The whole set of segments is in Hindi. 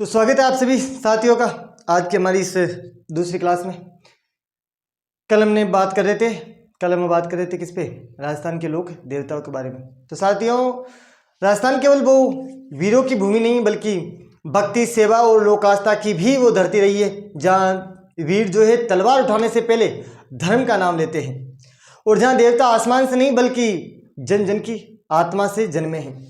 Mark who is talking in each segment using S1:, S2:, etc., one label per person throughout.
S1: तो स्वागत है आप सभी साथियों का आज की हमारी इस दूसरी क्लास में। कल हम बात कर रहे थे किस पे? राजस्थान के लोक देवताओं के बारे में। तो साथियों, राजस्थान केवल वो वीरों की भूमि नहीं बल्कि भक्ति, सेवा और लोक आस्था की भी वो धरती रही है, जहाँ वीर जो है तलवार उठाने से पहले धर्म का नाम लेते हैं और जहाँ देवता आसमान से नहीं बल्कि जन जन की आत्मा से जन्मे हैं।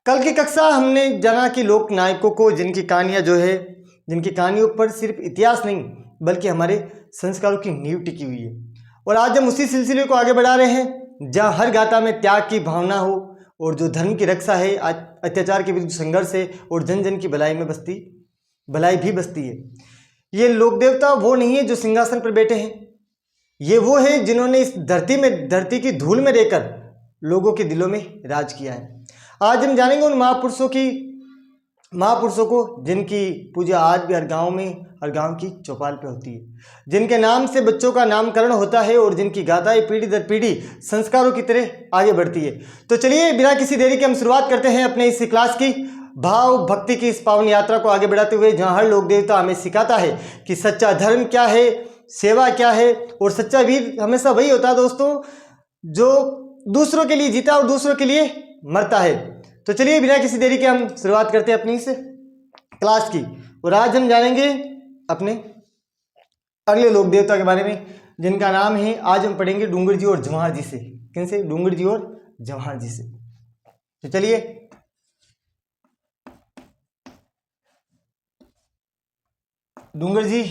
S1: कल की कक्षा हमने जाना कि लोक नायकों को जिनकी कहानियों पर सिर्फ इतिहास नहीं बल्कि हमारे संस्कारों की नींव टिकी हुई है। और आज हम उसी सिलसिले को आगे बढ़ा रहे हैं, जहाँ हर गाथा में त्याग की भावना हो और जो धर्म की रक्षा है, अत्याचार के विरुद्ध संघर्ष है और जन जन की भलाई भी बसती है। ये लोक देवता वो नहीं है जो सिंहासन पर बैठे हैं, ये वो है जिन्होंने इस धरती की धूल में रहकर लोगों के दिलों में राज किया है। आज हम जानेंगे उन महापुरुषों को जिनकी पूजा आज भी हर गांव की चौपाल पे होती है, जिनके नाम से बच्चों का नामकरण होता है और जिनकी गाथाएं पीढ़ी दर पीढ़ी संस्कारों की तरह आगे बढ़ती है। तो चलिए बिना किसी देरी के हम शुरुआत करते हैं अपने इस क्लास की भाव भक्ति की इस पावन यात्रा को आगे बढ़ाते हुए, जहाँ हर लोक देवता हमें सिखाता है कि सच्चा धर्म क्या है, सेवा क्या है। और सच्चा वीर हमेशा वही होता है दोस्तों जो दूसरों के लिए जीता और दूसरों के लिए मरता है। तो चलिए बिना किसी देरी के हम शुरुआत करते हैं अपनी इस क्लास की। और आज हम जानेंगे अपने अगले लोक देवता के बारे में, जिनका नाम है, आज हम पढ़ेंगे डूंगर जी और जवाहर जी से। किनसे? डूंगर जी और जवाहर जी से। तो चलिए डूंगर जी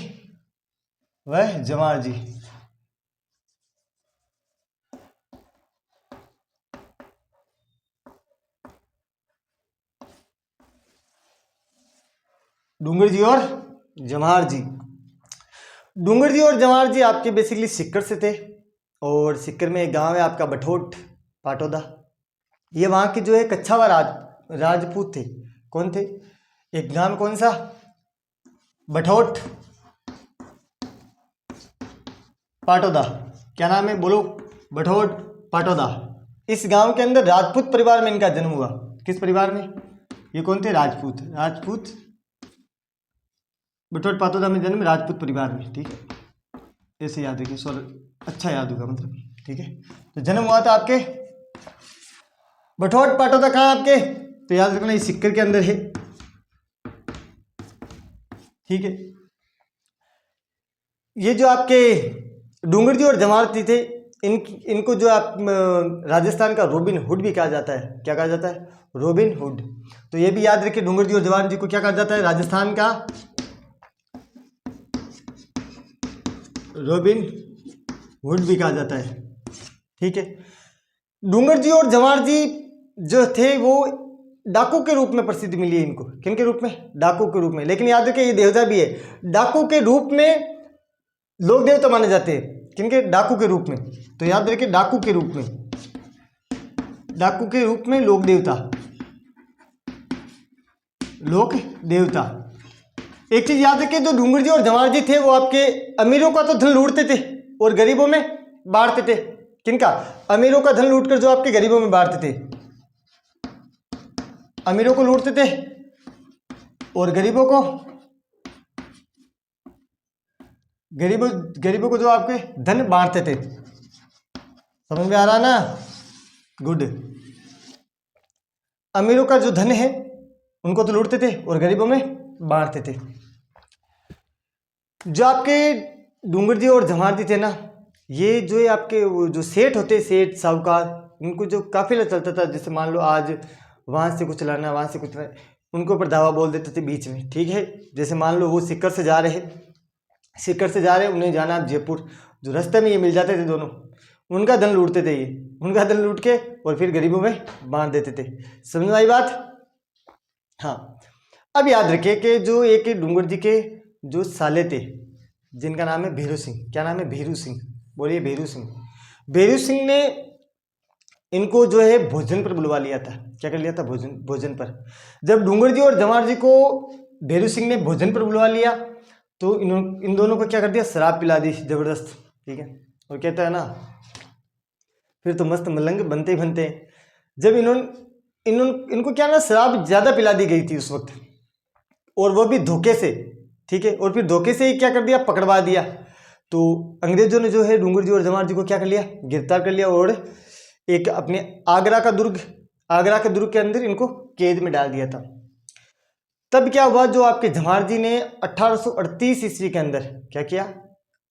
S1: व जवाहर जी। डूंगर जी और जवाहर जी। डूंगर जी और जवाहर जी आपके बेसिकली सिक्कर से थे और सिक्कर में एक गांव है आपका बठोट पाटोदा। ये वहाँ के जो है कच्छावा राजपूत थे। कौन थे? एक गांव कौन सा? बठोट पाटोदा। क्या नाम है? बोलो। बठोट पाटोदा। इस गांव के अंदर राजपूत परिवार में इनका जन्म हुआ। किस परिवार में? ये कौन थे? राजपूत बठोट पाटोदा में जन्म, राजपूत परिवार में। ठीक है, ऐसे याद रखिए, अच्छा याद होगा मतलब। ठीक है, तो जन्म हुआ था आपके बठोट पाटोदा। कहाँ आपके? तो याद रखना, इस सिक्कर के अंदर है। ठीक है, ये जो आपके डूंगर जी और जवाहर जी थे, इनको जो आप राजस्थान का रॉबिन हुड भी कहा जाता है। क्या कहा जाता है? Robin hood. तो ये भी याद रखिए, डूंगर जी और जवाहर जी को क्या कहा जाता है? राजस्थान का रॉबिन हुड भी कहा जाता है। ठीक है, डूंगर जी और जवाहर जी जो थे वो डाकू के रूप में प्रसिद्धि मिली है इनको। किन के रूप में? डाकू के रूप में। लेकिन याद रखिए, ये देवता भी है। डाकू के रूप में लोक देवता माने जाते हैं। किनके? डाकू के रूप में। तो याद रखिए, डाकू के रूप में लोक देवता। एक चीज याद रखिए, जो डूंगर जी और जवाहर जी थे वो आपके अमीरों का तो धन लूटते थे और गरीबों में बांटते थे। किनका? अमीरों का धन लूटकर जो आपके गरीबों में बांटते थे। अमीरों को लूटते थे और गरीबों को जो आपके धन बांटते थे। समझ में आ रहा ना? गुड। अमीरों का जो धन है उनको तो लूटते थे और गरीबों में बांटते थे। जो आपके डूंगर जी और जवाहर जी थे ना, ये जो है आपके वो जो सेठ होते, सेठ साहूकार, इनको जो काफिला चलता था, जैसे मान लो आज वहाँ से कुछ लाना, वहाँ से कुछ लाना, उनके ऊपर दावा बोल देते थे बीच में। ठीक है, जैसे मान लो वो सिक्कर से जा रहे, उन्हें जाना जयपुर, जो रास्ते में ये मिल जाते थे दोनों, उनका धन लूटते थे ये। उनका धन लूट के और फिर गरीबों में बांट देते थे। समझ में आई बात? हाँ, अब याद रखिए कि जो एक डूंगर जी के जो साले थे, जिनका नाम है भीरू सिंह। क्या नाम है? भीरू सिंह। बोलिए। भीरू सिंह ने इनको जो है भोजन पर बुलवा लिया था। क्या कर लिया था? भोजन पर। जब डूंगर जी और जवाहर जी को भीरू सिंह ने भोजन पर बुलवा लिया तो इन दोनों को क्या कर दिया? शराब पिला दी जबरदस्त। ठीक है, और कहता है ना, फिर तो मस्त मलंग बनते ही बनते हैं। जब इनको क्या ना, शराब ज्यादा पिला दी गई थी उस वक्त, और वो भी धोखे से, ठीक है, और फिर धोखे से ही क्या कर दिया, पकड़वा दिया। तो अंग्रेजों ने जो है डूंगर जी और जमार जी को क्या कर लिया, गिरफ्तार कर लिया और एक अपने आगरा के दुर्ग के अंदर इनको कैद में डाल दिया था। तब क्या हुआ, जो आपके जमार जी ने 1838 ईस्वी के अंदर क्या किया,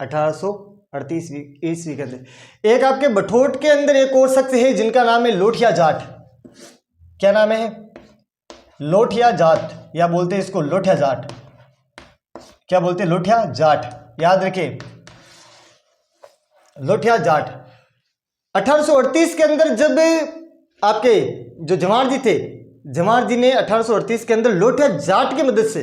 S1: 1838 ईस्वी के अंदर एक आपके बठोट के अंदर एक और शख्स है जिनका नाम है लोठिया जाट। क्या नाम है, लोठिया जाट, या बोलते हैं इसको लोठिया जाट। क्या बोलते हैं, लोठिया जाट, याद रखिए लोठिया जाट। 1838 के अंदर जब आपके जो जमार जी थे, जमार जी ने 1838 के अंदर लोठिया जाट की मदद से,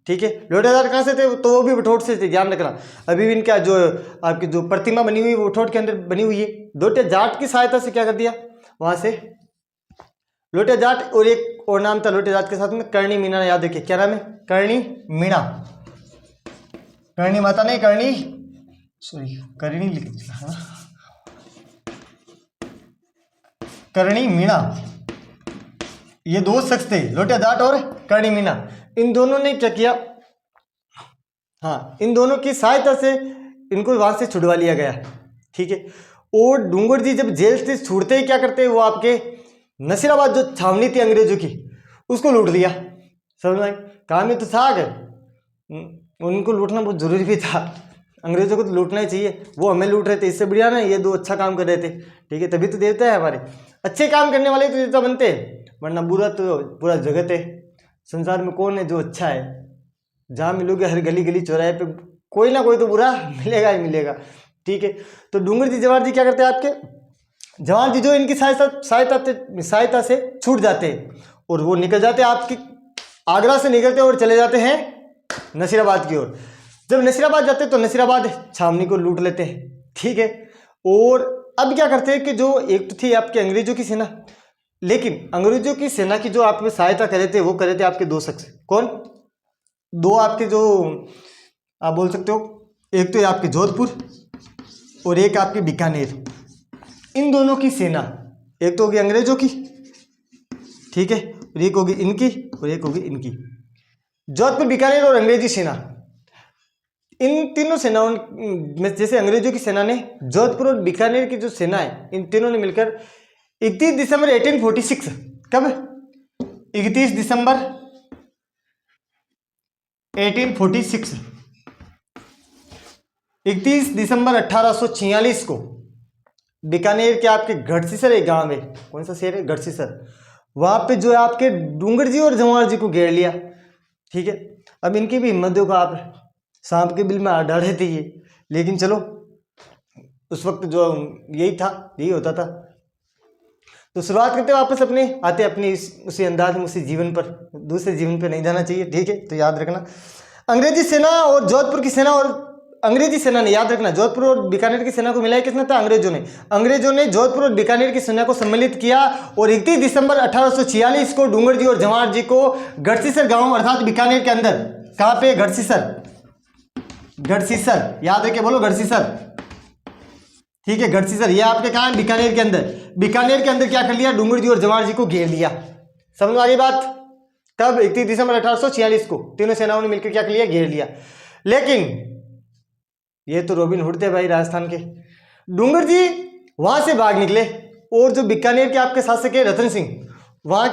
S1: ठीक है, लोठिया जाट कहाँ से थे, तो वो भी बठोट से थे, ध्यान रखना। अभी भी इनका जो आपकी जो प्रतिमा बनी हुई है वो बठोट के अंदर बनी हुई है। लोठिया जाट की सहायता से क्या कर दिया, वहां से लोठिया जाट और एक और नाम था लोठिया जाट के साथ में करणी मीणा, याद रखिए क्या नाम है, करणी मीणा, करणी माता नहीं, करणी लिख दिया, करणी मीणा, ये दो शख्स थे, लोठिया जाट और करणी मीणा। इन दोनों ने क्या किया, हाँ, इन दोनों की सहायता से इनको वहां से छुड़वा लिया गया, ठीक है। और डूंगर जी जब जेल से छूटते ही क्या करते, वो आपके नसीराबाद जो छावनी थी अंग्रेजों की, उसको लूट लिया। समझ में, काम ही तो था अगर उनको लूटना बहुत जरूरी भी था, अंग्रेजों को तो लूटना ही चाहिए, वो हमें लूट रहे थे, इससे बढ़िया ना ये दो अच्छा काम कर रहे थे, ठीक है, तभी तो देवता है हमारे, अच्छे काम करने वाले तो देवता बनते हैं, वरना बुरा तो पूरा जगत है। संसार में कौन है जो अच्छा है, जहाँ मिलोगे हर गली गली चौराहे पे कोई ना कोई तो बुरा मिलेगा ही मिलेगा, ठीक है। तो डूंगर जी जवाहर जी क्या करते हैं, आपके जवाहर जी जो इनकी सहायता से छूट जाते हैं और वो निकल जाते हैं, आपकी आगरा से निकलते और चले जाते हैं नसीराबाद की ओर। जब नसीराबाद जाते हैं तो नसीराबाद छावनी को लूट लेते हैं, ठीक है। और अब क्या करते हैं कि जो एक तो थी आपके अंग्रेजों की सेना, लेकिन अंग्रेजों की सेना की जो आप सहायता कर रहे थे वो कर रहे थे आपके दो शख्स, कौन, दो आपके जो आप बोल सकते हो, एक तो आपके जोधपुर और एक आपके बीकानेर। इन दोनों की सेना, एक तो होगी अंग्रेजों की, ठीक है, और एक होगी इनकी और एक होगी इनकी, जोधपुर, बीकानेर और अंग्रेजी सेना। इन तीनों सेनाओं में, जैसे अंग्रेजों की सेना ने जोधपुर और बीकानेर की जो सेना है, इन तीनों ने मिलकर 31 दिसंबर 1846, कब, 31 दिसंबर 1846, 31 दिसंबर 1846 को बीकानेर के आपके गढ़सीसर एक गांव है, कौन सा शहर है, गढ़सीसर, वहां पे जो है आपके डूंगर जी और जवाहर जी को घेर लिया, ठीक है। अब इनकी भी हिम्मत देखो आप, सांप के बिल में डाले थे ये, लेकिन चलो उस वक्त जो यही था, यही होता था। तो शुरुआत करते वापस अपने उसी अंदाज में, उसी जीवन पर, दूसरे जीवन पर नहीं जाना चाहिए, ठीक है। तो याद रखना अंग्रेजी सेना और जोधपुर की सेना, और अंग्रेजी सेना ने, याद रखना जोधपुर और बीकानेर की सेना को मिलाया किसने था, अंग्रेजों ने जोधपुर और बीकानेर की सेना को सम्मिलित किया और 31 दिसंबर 1846 को डूंगर जी और जवाहर जी को गढ़सीसर गांव अर्थात बीकानेर के अंदर, कहां पे, गढ़सीसर, याद रखिए, बोलो गढ़सीसर, ठीक है, गढ़सीसर, ये आपके कहां है, बीकानेर के अंदर क्या कर लिया, डूंगर जी और जवाहर जी को घेर लिया। समझ में आ गई बात, कब, 31 दिसंबर 1846 को तीनों सेनाओं ने मिलकर क्या कर लिया, घेर लिया। लेकिन ये तो रॉबिन हुड थे भाई राजस्थान के, डूंगर जी वहां से भाग निकले और जो बीकानेर के आपके शासक है रतन सिंह, वहां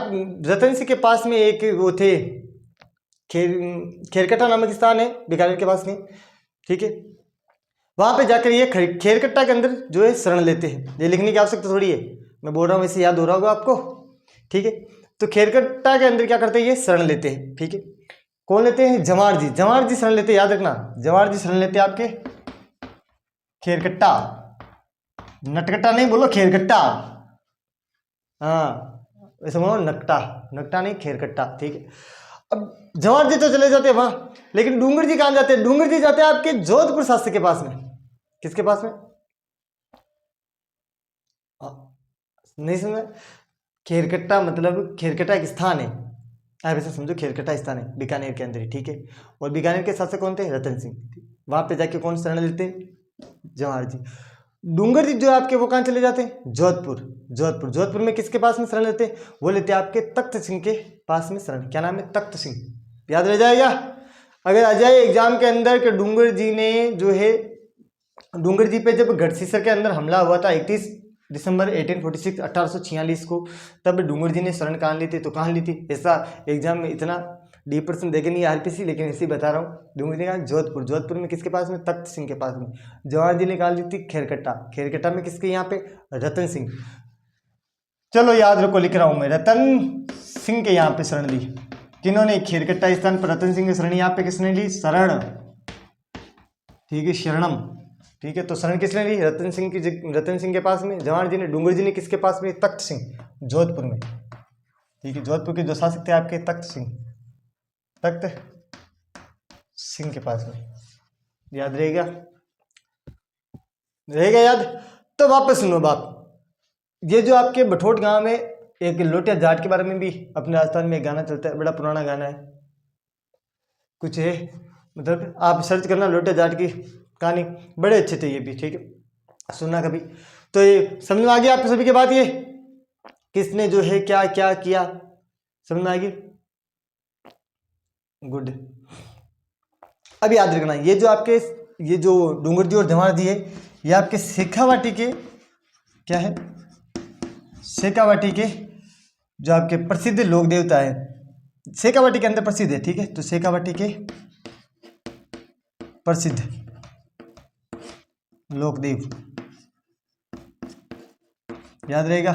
S1: रतन सिंह के पास में एक वो थे, खेरकट्टा नामक स्थान है बीकानेर के पास में, ठीक है, वहां पे जाकर ये खेरकट्टा के अंदर जो है शरण लेते हैं। ये लिखने की आवश्यकता थोड़ी है, मैं बोल रहा हूँ वैसे याद हो रहा होगा आपको, ठीक है। तो खेरकट्टा के अंदर क्या करते हैं, ये शरण लेते हैं, ठीक है। कौन लेते हैं, जवाहर जी शरण लेते हैं, याद रखना, जवाहर जी शरण लेते हैं आपके खेरकट्टा, नटकट्टा नहीं बोलो, खेरकट्टा, हाँ वैसे बोलो नकटा नहीं, खेरकट्टा, ठीक है। अब जवाहर जी तो चले जाते हैं वहां, लेकिन डूंगर जी कहां जाते हैं, डूंगर जी जाते हैं आपके जोधपुर शासक के पास में, किसके पास में, नहीं समझ, खेरकट्टा मतलब खेरकट्टा एक स्थान है, आप ऐसा समझो, खेरकट्टा स्थान है बीकानेर के अंदर ही, ठीक है। और बीकानेर के शासक कौन थे, रतन सिंह, वहां पे जाके कौन शरण लेते हैं, जवाहर जी। डूंगर जी जो आपके वो कहां चले जाते हैं, जोधपुर में किसके पास में शरण लेते हैं, वो लेते हैं आपके तख्त सिंह के पास में शरण, क्या नाम है, तख्त सिंह, याद रह जाएगा। अगर आ जाए एग्जाम के अंदर कि डूंगर जी ने जो है, डूंगर जी पे जब गढ़सीसर के अंदर हमला हुआ था 31 दिसंबर 1846 को, तब डूंगर जी ने शरण कहाँ ली थी, तो कहाँ ली थी। ऐसा एग्जाम में इतना D% देखे नहीं आरपीसी, लेकिन ऐसे ही बता रहा हूँ। डूंगर जी ने कहा जोधपुर, जोधपुर में किसके पास में, तख्त सिंह के पास में। जवाहर जी ने कहा ली थी खेरकट्टा, खेरकट्टा में किसके, यहाँ पे रतन सिंह। चलो याद रखो, लिख रहा हूँ मैं, रतन सिंह के यहाँ पे शरण ली। किन्होंने, खेरकट्टा स्थान पर रतन सिंह की शरण यहाँ पे किसने ली, शरण, ठीक है, शरणम, ठीक है। तो शरण किसने ली, रतन सिंह की, रतन सिंह के पास में। जवाहर जी ने, डूंगर जी ने किसके पास में, तख्त सिंह, जोधपुर में, ठीक है। जोधपुर के जो शासक थे आपके तख्त सिंह, तख्त सिंह के पास में। याद रहेगा, रहेगा याद। तो वापस सुनो बाप, ये जो आपके बठोट गांव में एक लोटिया जाट के बारे में भी अपने राजस्थान में एक गाना चलता है, बड़ा पुराना गाना है, कुछ है, मतलब आप सर्च करना लोटिया जाट की कहानी, बड़े अच्छे थे ये भी, ठीक है, सुनना कभी। तो ये समझ में आ गया आप सभी के बात, ये किसने जो है क्या क्या किया, समझ में आ गई, गुड। अब याद रखना, ये जो आपके, ये जो डूंगर जी और जवाहर जी है, ये आपके शेखावाटी के क्या है, शेखावाटी के जो आपके प्रसिद्ध लोक देवता है, शेखावाटी के अंदर प्रसिद्ध है, ठीक है। तो शेखावाटी के प्रसिद्ध लोकदेव, याद रहेगा,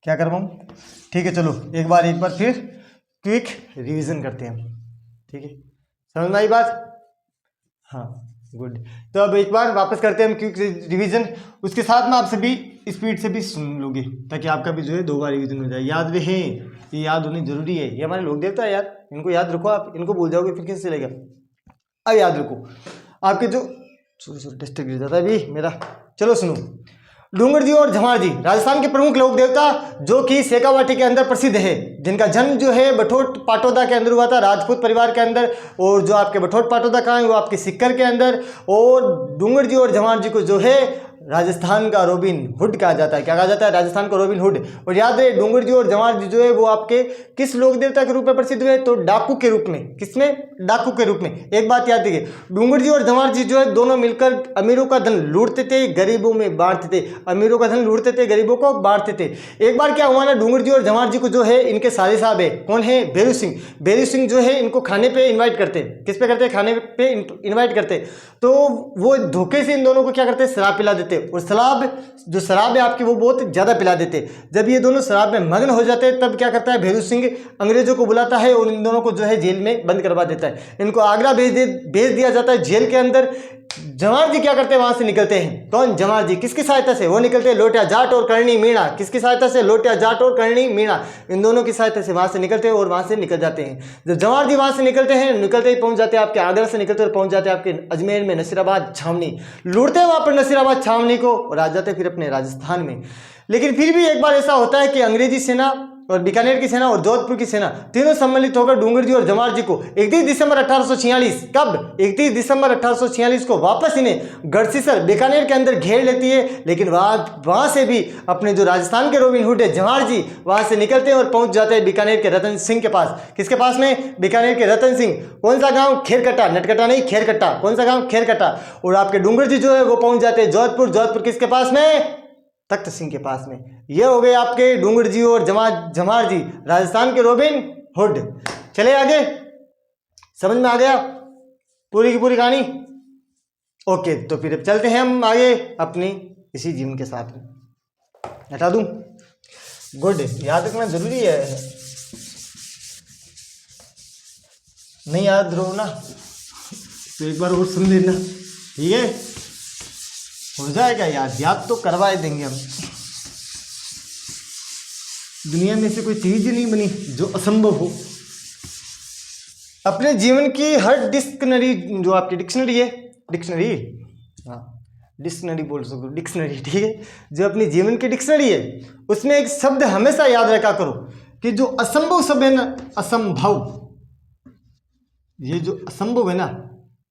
S1: क्या करवाऊं, ठीक है। चलो एक बार फिर क्विक रिवीजन करते हैं हम, ठीक है, समझ में आई बात, हाँ गुड। तो अब एक बार वापस करते हैं हम क्विक रिवीजन, उसके साथ में आप सभी स्पीड से भी सुन लोगे, ताकि आपका भी जो है 2 बार रिवीजन हो जाए। याद रहे, ये याद होनी जरूरी है, ये हमारे लोक देवता है यार, इनको याद रखो, आप इनको भूल जाओगे फिर कैसे चलेगा। अब याद रखो आपके जो, सॉरी टेस्ट गिर जाता है अभी मेरा, चलो सुनो। डूंगर जी और जवाहर जी राजस्थान के प्रमुख लोक देवता, जो कि शेखावाटी के अंदर प्रसिद्ध है, जिनका जन्म जो है बठोट पाटोदा के अंदर हुआ था, राजपूत परिवार के अंदर। और जो आपके बठोट पाटोदा कहाँ है, वो आपके सिक्कर के अंदर। और डूंगर जी और जवाहर जी को जो है राजस्थान का रॉबिन हुड कहा जाता है। क्या कहा जाता है, राजस्थान का रॉबिन हुड। और याद रहे, डूंगर जी और जवाहर जी जो है वो आपके किस लोक देवता के रूप में प्रसिद्ध हुए, तो डाकू के रूप में। किसमें, डाकू के रूप में। एक बात याद रखिए, डूंगर जी और जवाहर जी जो है दोनों मिलकर अमीरों का धन लूटते थे, गरीबों में बांटते थे। अमीरों का धन लूटते थे, गरीबों को बांटते थे। एक बार क्या हुआ ना, डूंगर जी और जवाहर जी को जो है इनके साले साहब है, कौन है, भेरू सिंह। भेरू सिंह जो है इनको खाने पे इन्वाइट करते, किस पे करते, खाने पे इन्वाइट करते। तो वो धोखे से इन दोनों को क्या करते, शराब पिला देते। और जो शराब है आपकी वो बहुत ज्यादा पिला देते। जब ये दोनों शराब में मग्न हो जाते हैं, तब क्या करता है भेरू सिंह, अंग्रेजों को बुलाता है और इन दोनों को जो है जेल में बंद करवा देता है। इनको आगरा भेज दिया जाता है जेल के अंदर। जवाहर जी क्या करते हैं, वहां से निकलते हैं। कौन, जवाहर जी, किसकी सहायता से वो निकलते हैं, लोटिया जाट और करणी मीणा। किसकी सहायता से, लोटिया जाट और करणी मीणा, इन दोनों की सहायता से वहां से निकलते हैं और वहां से निकल जाते हैं। जब जवाहर जी वहां से निकलते हैं, निकलते ही पहुंच जाते हैं आपके आगरा से निकलते और पहुंच जाते हैं आपके अजमेर में नसीराबाद छावनी। लूटते हैं वहां पर नसीराबाद छावनी को और आ जाते फिर अपने राजस्थान में। लेकिन फिर भी एक बार ऐसा होता है कि अंग्रेजी सेना और बीकानेर की सेना और जोधपुर की सेना तीनों सम्मिलित होकर डूंगर जी और जवाहर जी को 31 दिसंबर 1846, कब, 31 दिसंबर 1846 को वापस इन्हें गढ़सीसर बीकानेर के अंदर घेर लेती है। लेकिन वहां से भी अपने जो राजस्थान के रॉबिन हुड है जवाहर जी, वहां से निकलते हैं और पहुंच जाते हैं बीकानेर के रतन सिंह के पास। किसके पास में, बीकानेर के रतन सिंह। कौन सा गांव, खेरकट्टा, नटकट्टा नहीं, खेरकट्टा। कौन सा गांव, खेरकट्टा। और आपके डूंगर जी जो है वो पहुंच जाते हैं जोधपुर। जोधपुर किसके पास में, तख्त सिंह के पास में। ये हो गए आपके डूंगर जी और जवाहर जी, राजस्थान के रॉबिन हुड। चले आगे, समझ में आ गया पूरी की पूरी कहानी। ओके, तो फिर अब चलते हैं हम आगे अपनी इसी जीवन के साथ में। हटा दूं, गुड, याद रखना जरूरी है, नहीं याद रहो ना तो एक बार और सुन लेना, ठीक है, हो जाएगा याद तो करवाए देंगे हम। दुनिया में से कोई चीज नहीं बनी जो असंभव हो। अपने जीवन की हर डिक्शनरी, जो आपकी डिक्शनरी है, डिक्शनरी, हाँ डिक्शनरी बोल सको, डिक्शनरी, ठीक है, जो अपनी जीवन की डिक्शनरी है उसमें एक शब्द हमेशा याद रखा करो कि जो असंभव शब्द है ना, असंभव, ये जो असंभव है ना,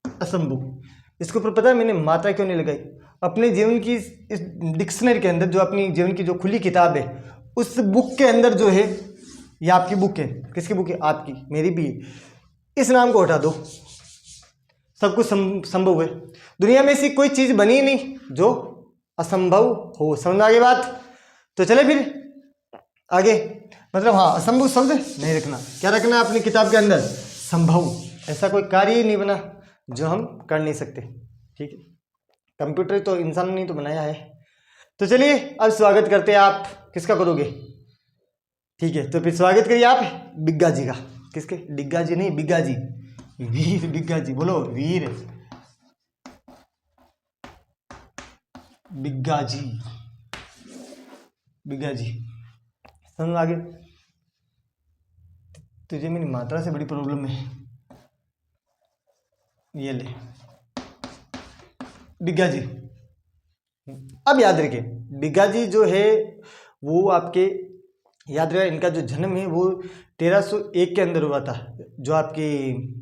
S1: असंभव, इसके ऊपर पता है मैंने मात्रा क्यों नहीं लगाई। अपने जीवन की इस डिक्शनरी के अंदर, जो अपनी जीवन की जो खुली किताब है, उस बुक के अंदर जो है ये आपकी बुक है, किसकी बुक है? आपकी, मेरी भी है। इस नाम को हटा दो, सब कुछ संभव है। दुनिया में ऐसी कोई चीज बनी नहीं जो असंभव हो। समझ में आ गई बात? तो चले फिर आगे। मतलब हाँ, असंभव शब्द नहीं रखना। क्या रखना है अपनी किताब के अंदर? संभव। ऐसा कोई कार्य ही नहीं बना जो हम कर नहीं सकते। ठीक है, कंप्यूटर तो इंसान ने तो बनाया है। तो चलिए अब स्वागत करते हैं। आप किसका करोगे? ठीक है, तो फिर स्वागत करिए आप बिग्गा जी का। किसके? डिग्गा जी नहीं, बिग्गा जी, वीर बिग्गा जी। बोलो वीर बिग्गा जी, बिग्गा जी। समझ आगे? तुझे मेरी मात्रा से बड़ी प्रॉब्लम है। ये ले बिग्गा जी। अब याद रखिए, बिग्गा जी जो है वो आपके, याद रहे इनका जो जन्म है वो 1301 के अंदर हुआ था। जो आपके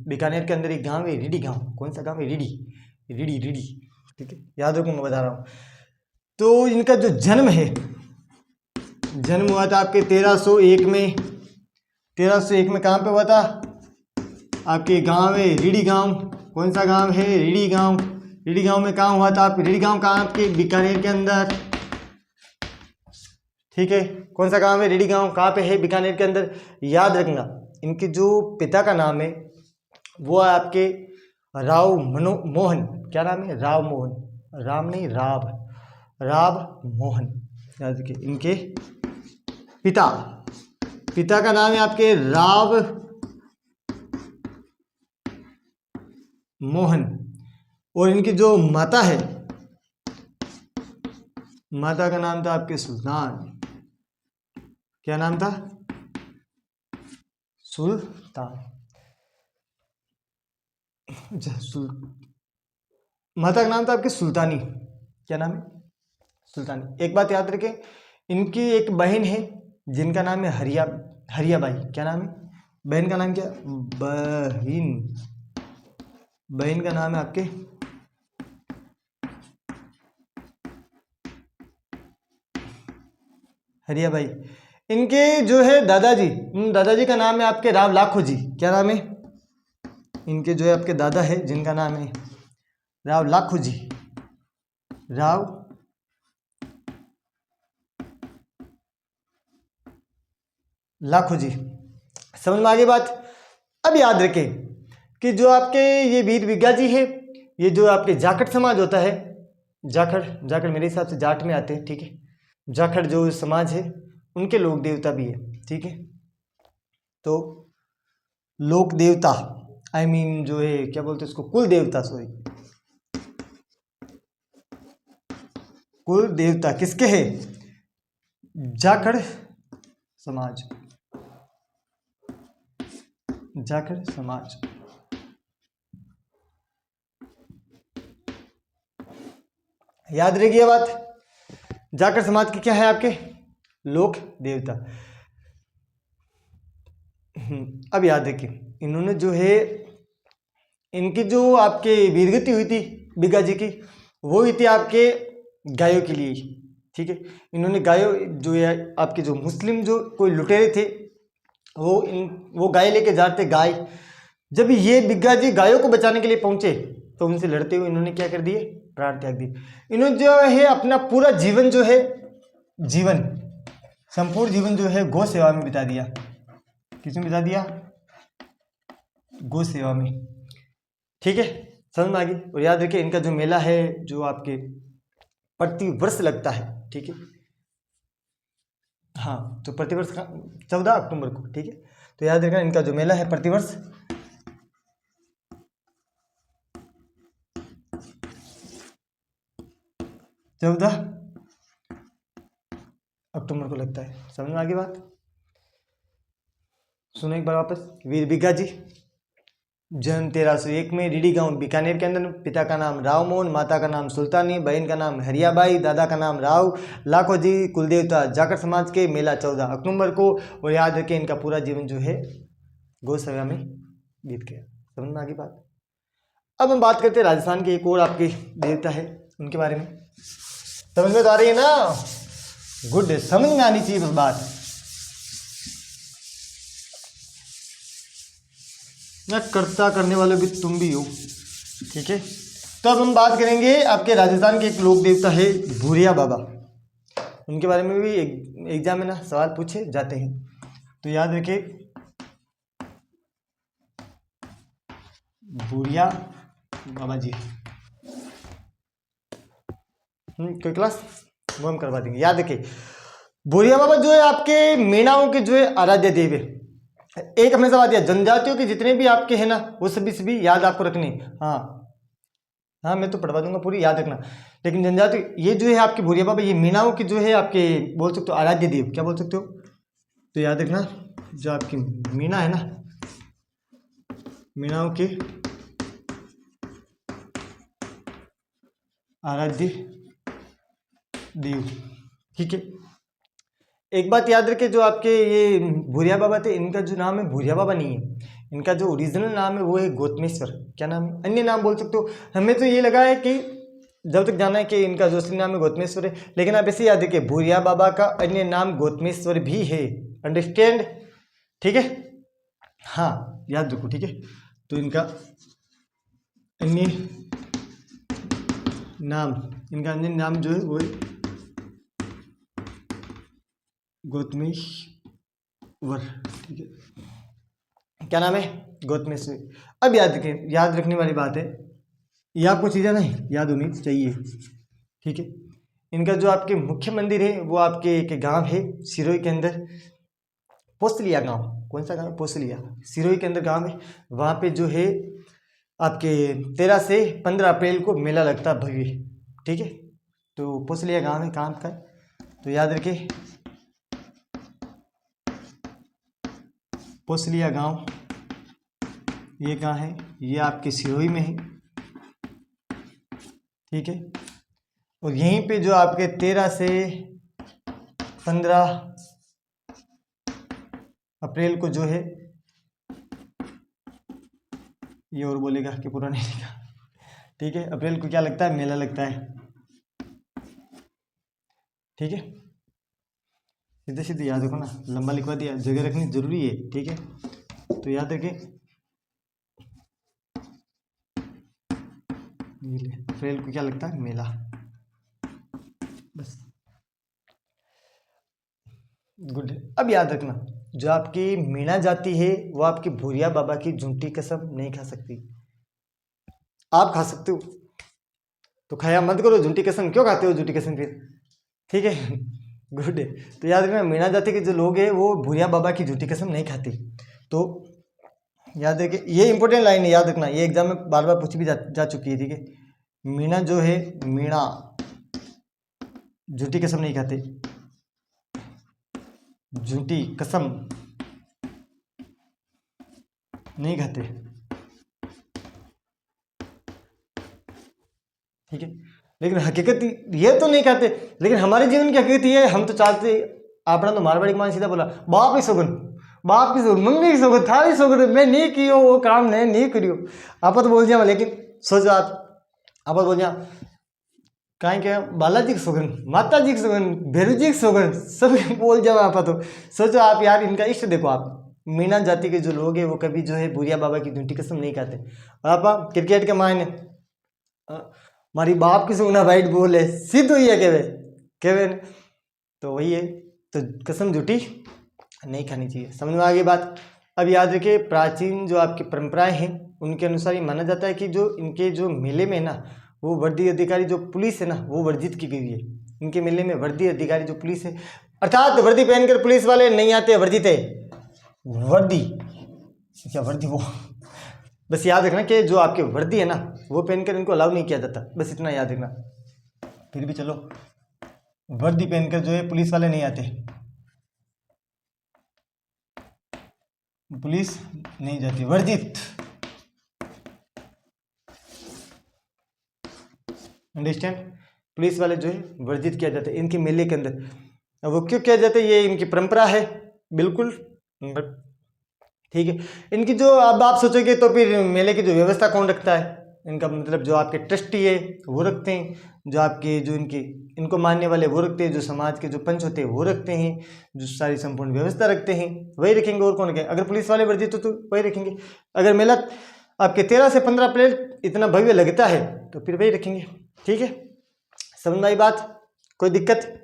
S1: बीकानेर के अंदर एक गांव है, रीडी गांव। कौन सा गांव है? Reedy, Reedy, Reedy. ठीक है, याद रखूंगा, बता रहा हूँ। तो इनका जो जन्म है, जन्म हुआ था आपके 1301 में। 1301 में कहाँ पे हुआ था? आपके गांव है रीडी गांव। कौन सा गांव है? रीडी गांव। रीडी गांव में कहाँ हुआ था? आप रीडी गांव कहाँ? आपके बीकानेर के अंदर। ठीक है, कौन सा गांव है? रीडी गांव। कहाँ पे है? बीकानेर के अंदर। याद रखना, इनके जो पिता का नाम है वो है आपके राव मोहन। क्या नाम है? राव मोहन। राम नहीं, राव, राव मोहन। याद रखिए, इनके पिता का नाम है आपके राव मोहन। और इनकी जो माता है, माता का नाम था आपके सुल्तान। क्या नाम था? सुल्तान। माता का नाम था आपके सुल्तानी। क्या नाम है? सुल्तानी। एक बात याद रखें, इनकी एक बहन है जिनका नाम है हरियाबाई। क्या नाम है? बहन का नाम क्या? बहन का नाम है आपके हरियाबाई। इनके जो है दादाजी, दादाजी का नाम है आपके राव लाखो जी। क्या नाम है? इनके जो है आपके दादा है जिनका नाम है राव लाखो जी। राव लाखो जी। समझ में आ गई बात? अब याद रखें कि जो आपके ये वीर बिग्गा जी है, ये जो आपके जाखड़ समाज होता है, जाखड़ मेरे हिसाब से जाट में आते हैं। ठीक है, जाखड़ जो समाज है उनके लोक देवता भी है। ठीक है, तो लोक देवता जो है क्या बोलते हैं उसको? कुल देवता। सॉरी, कुल देवता किसके है? जाखड़ समाज, जाखड़ समाज। याद रखिए ये बात, जाखड़ समाज के क्या है? आपके लोक देवता। अब याद रखिए, इन्होंने जो है, इनकी जो आपके वीरगति हुई थी बिग्गा जी की, वो हुई थी आपके गायों के लिए। ठीक है, इन्होंने गायों जो है आपके जो मुस्लिम जो कोई लुटेरे थे वो गाय लेके जाते। गाय जब ये बिग्गा जी गायों को बचाने के लिए पहुंचे तो उनसे लड़ते हुए इन्होंने क्या कर दिए? प्राण त्याग दिए। इन्होंने जो है अपना पूरा जीवन जो है, संपूर्ण जीवन जो है गौ सेवा में बिता दिया। किसमें बिता दिया? गौ सेवा में। ठीक है, समझ में आ गई? और याद रखिए, इनका जो मेला है जो आपके प्रति वर्ष लगता है। ठीक है, हाँ, तो प्रतिवर्ष 14 अक्टूबर को। ठीक है, तो याद रखना इनका जो मेला है प्रतिवर्ष 14 अक्टूबर को लगता है। समझ में आ गई बात? सुनो एक बार वापस। वीर बिग्गा जी, जन्म 1301 में, रीडी गांव बीकानेर के अंदर। पिता का नाम राव मोहन, माता का नाम सुल्तानी, बहन का नाम हरियाबाई, दादा का नाम राव लाखो जी, कुलदेवता जाखड़ समाज के। मेला 14 अक्टूबर को। और याद रखें इनका पूरा जीवन जो है गौ सेवा में बीत गया। समझ में आ गई बात? अब हम बात करते हैं राजस्थान के एक और आपके देवता है, उनके बारे में। समझ में तो आ रही है ना? गुड, समझ में आनी चाहिए बस बात। ना कर्ता करने वाले भी तुम भी हो। ठीक है, तो अब हम बात करेंगे आपके राजस्थान के एक लोक देवता है भूरिया बाबा। उनके बारे में भी एग्जाम में ना सवाल पूछे जाते हैं, तो याद रखिए भूरिया बाबा जी। कोई क्लास वो हम करवा देंगे। याद रखिए भूरिया बाबा जो है आपके मीणाओं के जो है आराध्य देव है। एक हमेशा बात है, जनजातियों के जितने भी आपके हैं ना वो सभी याद आपको रखने। हाँ हाँ, मैं तो पढ़वा दूंगा पूरी, याद रखना। लेकिन जनजाति ये जो है आपके भूरिया बाबा, ये मीणाओं के जो है आपके बोल सकते हो आराध्य देव, क्या बोल सकते हो। तो याद रखना जो आपकी मीणा है ना, मीणाओं के आराध्य देव। ठीक है, एक बात याद रखें, जो आपके ये भूरिया बाबा थे, इनका जो नाम है भूरिया बाबा नहीं है, इनका जो ओरिजिनल नाम है वो है गौतमेश्वर। क्या नाम है, अन्य नाम बोल सकते हो। हमें तो ये लगा है कि जब तक जाना है कि इनका जो असली नाम है गौतमेश्वर है, लेकिन आप ऐसे याद रखिए भूरिया बाबा का अन्य नाम गौतमेश्वर भी है। अंडरस्टैंड, ठीक है। हाँ याद रखो, ठीक है। तो इनका अन्य नाम जो है वो गौतमेश्वर। ठीक है, क्या नाम है, गौतमेश्वर। अब याद रखने वाली बात है, ये आपको चीज़ें नहीं याद होनी चाहिए। ठीक है, इनका जो आपके मुख्य मंदिर है वो आपके एक गांव है सिरोही के अंदर, पोसलिया गांव। कौन सा गांव है, पोसलिया, सिरोही के अंदर गांव है। वहाँ पे जो है आपके 13 से 15 अप्रैल को मेला लगता है भव्य। ठीक है, तो पोसलिया गांव है, कहाँ का है, तो याद रखिए पोसलिया गांव, ये कहाँ है, ये आपके सिरोही में है। ठीक है, और यहीं पे जो आपके 13 से 15 अप्रैल को जो है, ये और बोलेगा कि पूरा नहीं लिखा। ठीक है, अप्रैल को क्या लगता है, मेला लगता है। ठीक है, सीधे सीधे याद रखो ना, लंबा लिखवा दिया, जगह रखनी जरूरी है। ठीक है, तो याद रखें अप्रैल को क्या लगता है, मेला, बस गुड। अब याद रखना जो आपकी मीणा जाति है वो आपकी भूरिया बाबा की झूठी कसम नहीं खा सकती। आप खा सकते हो तो खाया मत करो, झूठी कसम क्यों खाते हो, झूठी कसम फिर। ठीक है, गुड। तो याद रखना मीणा जाति के जो लोग हैं वो भूरिया बाबा की झूठी कसम नहीं खाते। तो याद रखिए ये इंपॉर्टेंट लाइन है, याद रखना, ये एग्जाम में बार बार पूछी भी जा चुकी है। ठीक है, मीणा जो है, मीणा झूठी कसम नहीं खाते, झूठी कसम नहीं खाते। ठीक है, लेकिन हकीकत ये तो नहीं खाते, लेकिन हमारे जीवन की हकीकत ये है, हम तो चाहते, आपने तो मारवाड़ी मान सीधा बोला बाप ही सगुन, बाप की सगुन, मम्मी की सगुन, थारी सगुन, मैं नहीं कियो वो काम नहीं करियो। आप तो बोल दिया, लेकिन सोचो आप बोल दिया कहीं क्या, बालाजी की सगुन, माता जी की सगुन, भैरू जी की सगुन, सब बोल जाओ। आप तो सोचो आप यार, इनका इष्ट देखो आप, मीणा जाति के जो लोग हैं वो कभी जो है भूरिया बाबा की झूठी कसम नहीं खाते। आप क्रिकेट के मायने हमारी बाप की सुगना वाइट बॉल है, सिद्ध हुई है केवे, तो वही है, तो कसम झूठी नहीं खानी चाहिए। समझ में आ गई बात। अब याद रखिए प्राचीन जो आपकी परंपराएं हैं उनके अनुसार ये माना जाता है कि जो इनके जो मेले में ना, वो वर्दी अधिकारी जो पुलिस है ना वो वर्जित की गई है। इनके मेले में वर्दी अधिकारी जो पुलिस है, अर्थात वर्दी पहनकर पुलिस वाले नहीं आते, वर्जित है, वर्दी क्या वर्दी वो, बस याद रखना कि जो आपके वर्दी है ना वो पहनकर इनको अलाउ नहीं किया जाता, बस इतना याद रखना। फिर भी चलो, वर्दी पहनकर जो है पुलिस वाले नहीं आते, पुलिस नहीं जाती, वर्जित। अंडरस्टैंड, पुलिस वाले जो है वर्जित किया जाता है इनके मेले के अंदर। अब वो क्यों किया जाता है, ये इनकी परंपरा है, बिल्कुल ठीक है। इनकी जो अब आप सोचोगे तो फिर मेले की जो व्यवस्था कौन रखता है, इनका मतलब जो आपके ट्रस्टी है वो रखते हैं, जो आपके जो इनको मानने वाले वो रखते हैं, जो समाज के जो पंच होते हैं वो रखते हैं, जो सारी संपूर्ण व्यवस्था रखते हैं वही रखेंगे। और कौन रखेंगे? अगर पुलिस वाले वर्दी तो वही रखेंगे। अगर मेला आपके 13 से 15 अप्रैल इतना भव्य लगता है तो फिर वही रखेंगे। ठीक है, समझ में आई बात? कोई दिक्कत?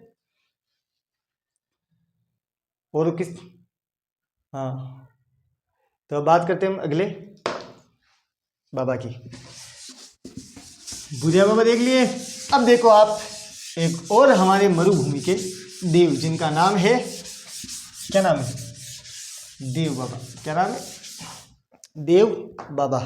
S1: और किस? हाँ, तो अब बात करते हैं हम अगले बाबा की। बुढ़िया बाबा देख लिए। अब देखो आप एक और हमारे मरुभूमि के देव, जिनका नाम है, क्या नाम है? देव बाबा। क्या नाम है? देव बाबा।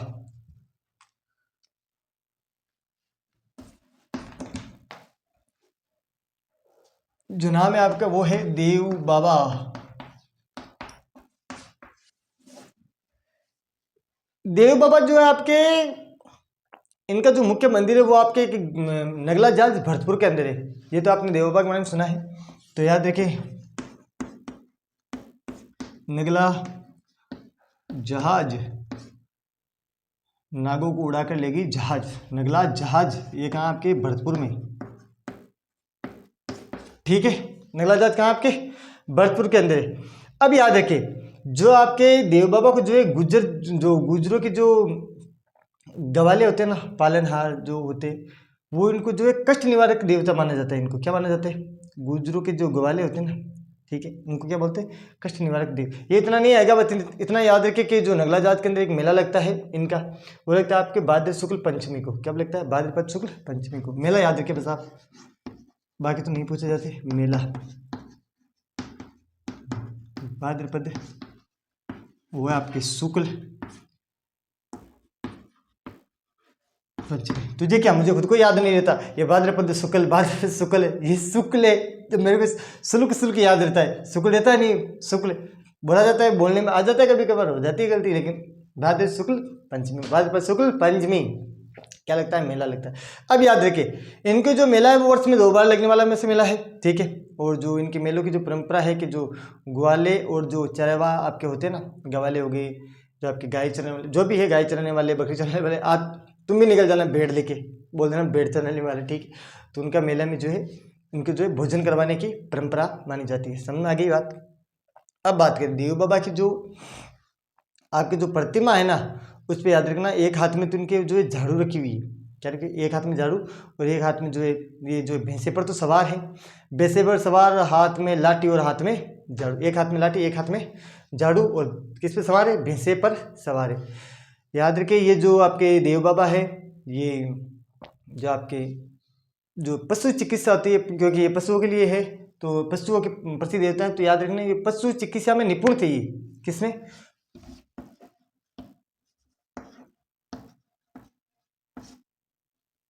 S1: जो नाम है आपका वो है देव बाबा। देव बाबा जो है आपके, इनका जो मुख्य मंदिर है वो आपके नगला जाज भरतपुर के अंदर है। ये तो आपने देव बाबा के बारे में सुना है, तो याद रखिए, नगला जहाज, नागों को उड़ाकर लेगी जहाज, नगला जहाज, ये कहाँ आपके? भरतपुर में। ठीक है, नगला जहाज कहाँ आपके? भरतपुर के अंदर है। अब याद रखिए, जो आपके देव बाबा को जो है गुजरों के जो गवाले होते हैं ना, पालनहार जो होते, वो इनको जो है कष्ट निवारक देवता माना जाता है। इनको क्या माना जाता है? गुजरों के जो गवाले होते हैं ना, ठीक है, उनको क्या बोलते हैं? कष्ट निवारक देव। ये इतना नहीं आएगा, बस इतना याद रखिए कि जो नगला जात के अंदर एक मेला लगता है इनका, वो लगता है आपके भाद्र शुक्ल पंचमी को। क्या लगता है? भाद्रपद शुक्ल पंचमी को मेला, याद रखिए बस आप, बाकी तो नहीं पूछे जाते। मेला भाद्रपद, वो है आपके शुक्ल पंचमी। तुझे क्या? मुझे खुद को याद नहीं रहता ये भाद्रपद शुक्ल, भाद्रपद शुक्ल, ये शुक्ल है तो मेरे को शुल्क शुल्क याद रहता है, शुक्ल रहता है नहीं, शुक्ल बोला जाता है, बोलने में आ जाता है, कभी कभार हो जाती है गलती, लेकिन भाद्र शुक्ल पंचमी, भाद्रपद शुक्ल पंचमी क्या लगता है? मेला लगता है। अब याद रखिए, इनके जो मेला है वो वर्ष में 2 बार लगने वाला में से मेला है। ठीक है, और जो इनके मेलों की जो परंपरा है कि जो ग्वाले और जो चरवा आपके होते हैं ना, गवाले हो गए, जो आपके गाय चराने वाले, जो भी है गाय चराने वाले, बकरी चराने वाले, आप तुम भी निकल जाना भेड़ लेके, बोल देना भेड़ चराने वाले। ठीक है, तो उनका मेला में जो है उनको जो है भोजन करवाने की परंपरा मानी जाती है। समझ में आ गई बात? अब बात करें देव बाबा की, जो आपकी जो प्रतिमा है ना, उस पर याद रखना, एक हाथ में तो इनके जो है झाड़ू रखी हुई है। क्या रखी? एक हाथ में झाड़ू और एक हाथ में जो है ये जो भैंसे पर तो सवार है, भैंसे पर सवार, हाथ में लाठी और हाथ में झाड़ू, एक हाथ में लाठी एक हाथ में झाड़ू, और किस पे सवार है? भैंसे पर सवार है। याद रखिए, ये जो आपके देव बाबा है, ये जो आपके जो पशु चिकित्सा होती है, क्योंकि ये पशुओं के लिए है, तो पशुओं के प्रति देवता है, तो याद रखना ये पशु चिकित्सा में निपुण थे। ये किसमें?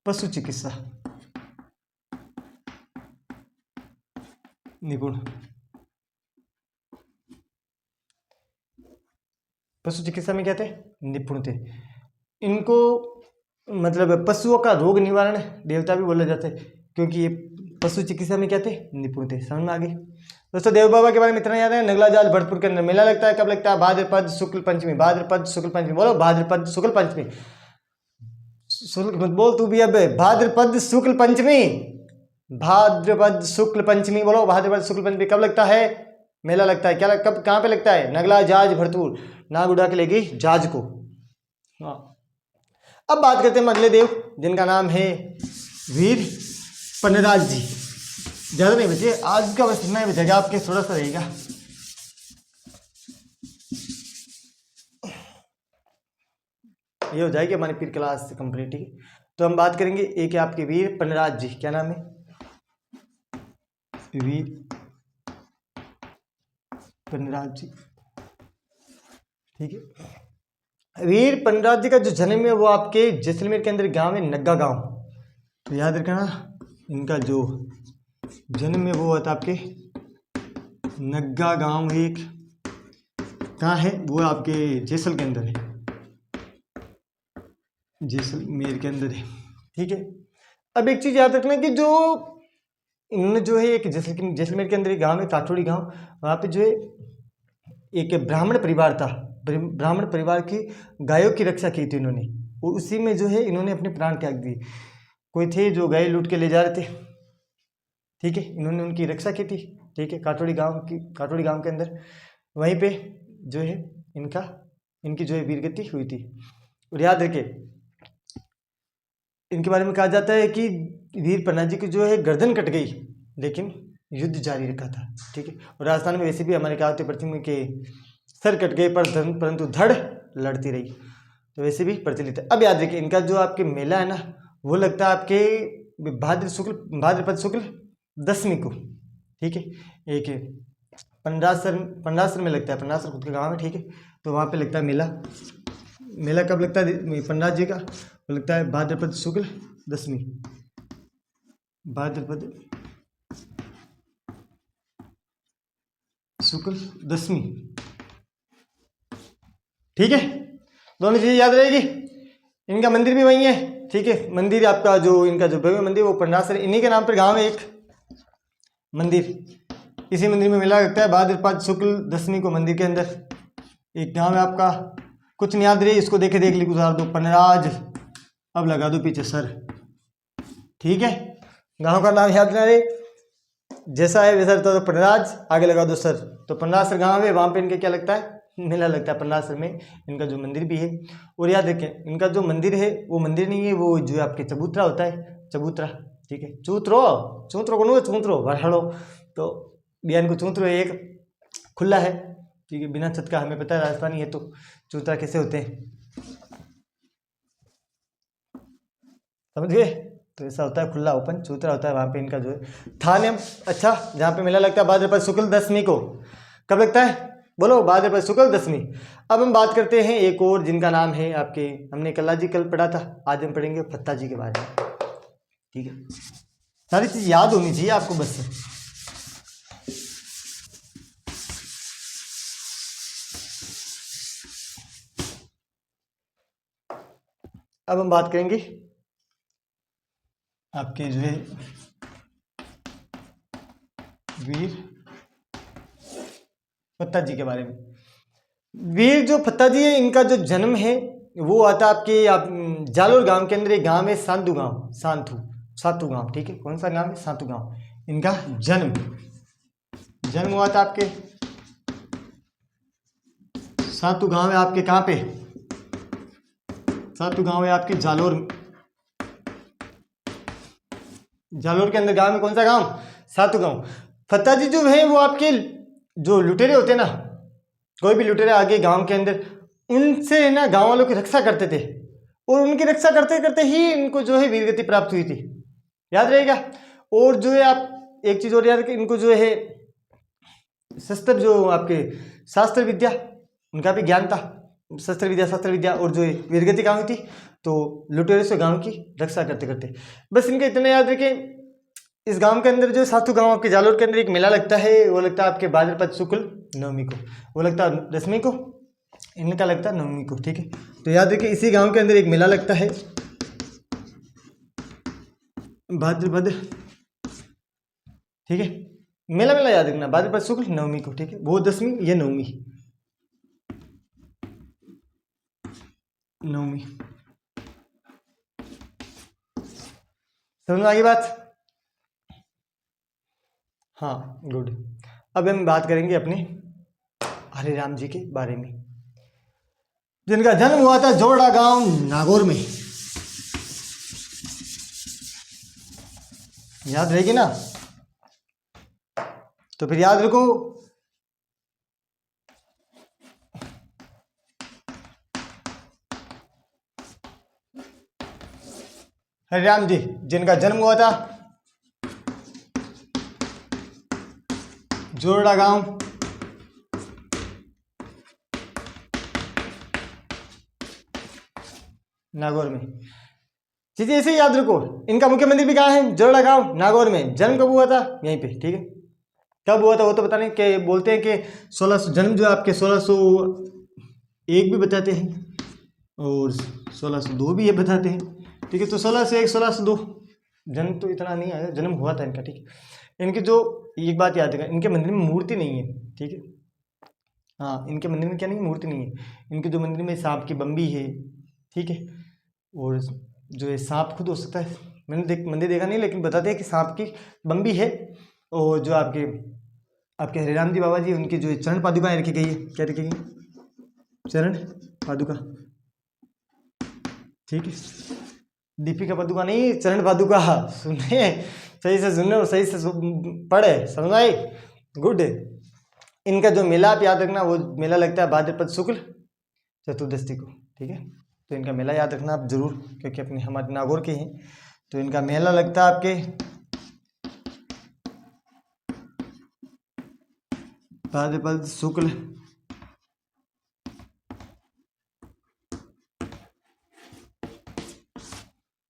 S1: पशु चिकित्सा निपुण, पशु चिकित्सा में क्या थे? निपुण थे। इनको मतलब पशुओं का रोग निवारण देवता भी बोला जाता है, क्योंकि ये पशु चिकित्सा में क्या थे? निपुण थे। समझ में आ गई दोस्तों? देव बाबा के बारे में इतना याद है। नगला जाल भरतपुर के अंदर मेला लगता है। कब लगता है? भाद्रपद शुक्ल पंचमी, भाद्रपद शुक्ल पंचमी, बोलो भाद्रपद शुक्ल पंचमी, शुक्ल मत बोल तू भी, अब भाद्रपद शुक्ल पंचमी, भाद्रपद शुक्ल पंचमी बोलो, भाद्रपद शुक्ल पंचमी कब लगता है? मेला लगता है। क्या कब कहाँ पे लगता है? नगला जाज भरतपुर, नाग उड़ा के लेगी जाज को। हाँ, अब बात करते हैं अगले देव, जिनका नाम है वीर पन्नराज जी। ज़्यादा नहीं बचे आज का, बस इतना ही बचेगा आपके, थोड़ा सा रहेगा। ये हो जाएगी हमारी फिर क्लास कंप्लीट। ठीक है, तो हम बात करेंगे एक है आपके वीर पन्नराज जी। क्या नाम है? वीर पन्नराज जी। ठीक है, वीर पन्नराज जी का जो जन्म है वो आपके जैसलमेर के अंदर गांव है नग्गा गांव। तो याद रखना, इनका जो जन्म है वो होता आपके नग्गा गांव है, एक कहाँ है वो? आपके जैसल के अंदर है, जैसलमेर के अंदर है। ठीक है, अब एक चीज याद रखना कि जो इन्होंने जो है एक जैसलमेर के अंदर एक गाँव है काठोड़ी गांव, वहाँ पे जो है एक ब्राह्मण परिवार था, ब्राह्मण परिवार की गायों की रक्षा की थी इन्होंने। और उसी में जो है इन्होंने अपने प्राण त्याग दिए। कोई थे जो गाय लूट के ले जा रहे थे, ठीक है, इन्होंने उनकी रक्षा की थी, ठीक है, काटोड़ी गांव के अंदर। वहीं पे जो है इनकी जो है वीरगति हुई थी। और याद रखिए इनके बारे में कहा जाता है कि वीर पन्ना जी की जो है गर्दन कट गई लेकिन युद्ध जारी रखा था, ठीक है। और राजस्थान में वैसे भी हमारे कहावतें प्रतिमा के सर कट गए परंतु धड़ लड़ती रही, तो वैसे भी प्रचलित है। अब याद रखिए इनका जो आपके मेला है ना वो लगता है आपके भाद्रपद शुक्ल दशमी को, ठीक है। एक पंडासर में लगता है, पंडासर खुद का गाँव है, ठीक है। तो वहाँ पे लगता है मेला कब लगता है पंडात जी का, वो लगता है भाद्रपद शुक्ल दशमी, भाद्रपद शुक्ल दशमी, ठीक है। दोनों चीजें याद रहेगी। इनका मंदिर भी वही है, ठीक है। मंदिर आपका जो इनका जो भव्य मंदिर वो पंडासर, इन्हीं के नाम पर गांव है एक मंदिर। इसी मंदिर में मेला लगता है भाद्रपद शुक्ल दशमी को। मंदिर के अंदर एक गांव है आपका, कुछ नहीं याद रही इसको देख ली गुजार दो, पनराज, अब लगा दो पीछे सर, ठीक है। गांव का नाम याद ना रहे, जैसा है वैसा तो पनराज, आगे लगा दो सर। तो पन्नासर गांव है, वहाँ पे इनके क्या लगता है, मेला लगता है पन्नासर में। इनका जो मंदिर भी है, और याद रखें इनका जो मंदिर है वो मंदिर नहीं है, वो जो आपके चबूतरा होता है, चबूतरा, ठीक है। चूतरो को चूतरो भरहड़ो, तो बयान को चूतरो एक खुला है, ठीक है, बिना छत का। हमें पता है राजस्थानी है तो चूतरा कैसे होते हैं, समझ गए। तो ऐसा होता है खुला ओपन, चूतरा होता है वहाँ पे इनका जो है थान है। अच्छा, जहाँ पे मेला लगता है भाद्रपद शुक्ल दशमी को, कब लगता है बोलो, भाद्रपद शुक्ल दशमी। अब हम बात करते हैं एक और जिनका नाम है आपके, हमने कल पढ़ा था, आज हम पढ़ेंगे फत्ता जी के बारे में, ठीक है। सारी चीज याद होनी चाहिए आपको बस। अब हम बात करेंगे आपके जो है वीर फत्ता जी के बारे में। वीर जो फत्ता जी है, इनका जो जन्म है वो आता आपके जालोर गांव के अंदर। एक गांव है सातू गांव, ठीक है। कौन सा गांव है, सातू गांव। इनका जन्म हुआ था आपके सातू गांव है आपके, कहाँ पे, सातू गांव है आपके जालोर के अंदर गांव में। कौन सा गांव, सातू गांव। फत्ता जी जो है वो आपके जो लुटेरे होते हैं ना, कोई भी लुटेरे आगे गांव के अंदर, उनसे ना गांव वालों की रक्षा करते थे, और उनकी रक्षा करते करते ही इनको जो है वीरगति प्राप्त हुई थी, याद रहेगा। और जो है आप एक चीज और याद रखें, इनको जो है शस्त्र जो आपके शास्त्र विद्या, उनका भी ज्ञान था, शस्त्र विद्या, और जो है वीरगति कहाँ हुई थी, तो लुटेरे से गांव की रक्षा करते करते। बस इनका इतना याद रखें। इस गांव के अंदर जो सातू गांव आपके जालोर के अंदर एक मेला लगता है, वो लगता है आपके भाद्रपद शुक्ल नवमी को, वो लगता है दशमी को, इनका लगता है नवमी को, ठीक है। तो याद रखिए इसी गांव के अंदर एक मेला लगता है भाद्रपद, ठीक है। मेला याद रखना, भाद्रपद शुक्ल नवमी को, ठीक है। वो दशमी, ये नवमी समझ में आ गई बात, हाँ गुड। अब हम बात करेंगे अपने हरे राम जी के बारे में, जिनका जन्म हुआ था जोड़ा गांव नागौर में, याद रहेगी ना, तो फिर याद रखो हरे राम जी जिनका जन्म हुआ था जोड़ा गांव नागौर में। चीजें ऐसे ही याद रखो। इनका मुख्य मंदिर भी कहाँ है, जोड़ा गांव नागौर में। जन्म कब हुआ था, यहीं पे, ठीक है। कब हुआ था वो तो पता नहीं, कि बोलते हैं कि 1600 जन्म जो आपके 1601 भी बताते हैं और 1602 भी ये बताते हैं, ठीक है। तो 1601 1602 जन्म तो इतना नहीं आया, जन्म हुआ था इनका, ठीक है। इनकी जो एक बात याद रखना, इनके मंदिर में मूर्ति नहीं है, ठीक है। हाँ, इनके मंदिर में क्या नहीं, मूर्ति नहीं है। इनके जो मंदिर में सांप की बम्बी है, ठीक है। और जो है सांप खुद हो सकता है। मैंने मंदिर देखा नहीं, लेकिन बताते हैं कि सांप की बम्बी है। और जो आपके आपके हरिराम जी बाबा जी, उनकी जो चरण पादुकाएं रखी गई है, क्या रखी गई? चरण पादुका, ठीक है। दीपिका पादुका नहीं, चरण पादुका। सुने, सही से सुनने और सही से पढ़े, समझ आई? गुड। इनका जो मेला आप याद रखना, वो मेला लगता है भाद्रपद शुक्ल चतुर्दशी को, ठीक है। तो इनका मेला याद रखना आप जरूर, क्योंकि अपने हमारे नागौर के हैं। तो इनका मेला लगता है आपके भाद्रपद शुक्ल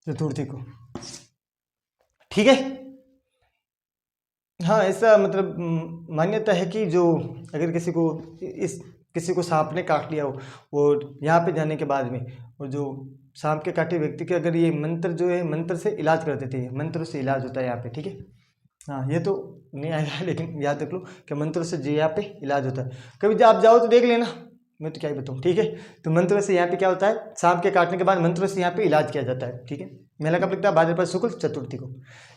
S1: चतुर्थी को, ठीक है। हाँ, ऐसा मतलब मान्यता है कि जो अगर किसी को सांप ने काट लिया हो और यहाँ पे जाने के बाद में, और जो सांप के काटे व्यक्ति के अगर ये मंत्र जो है, मंत्र से इलाज कर देते हैं, मंत्र से इलाज होता है यहाँ पे, ठीक है। हाँ, ये तो नहीं आएगा, लेकिन याद रख लो कि मंत्र से जो यहाँ पे इलाज होता है। कभी आप जाओ तो देख लेना, मैं तो क्या ही बताऊँ, ठीक है। तो मंत्र से यहाँ पे क्या होता है, सांप के काटने के बाद मंत्र से यहाँ पे इलाज किया जाता है, ठीक है। मेला कब लगता है? भाद्रपद शुक्ल चतुर्थी को।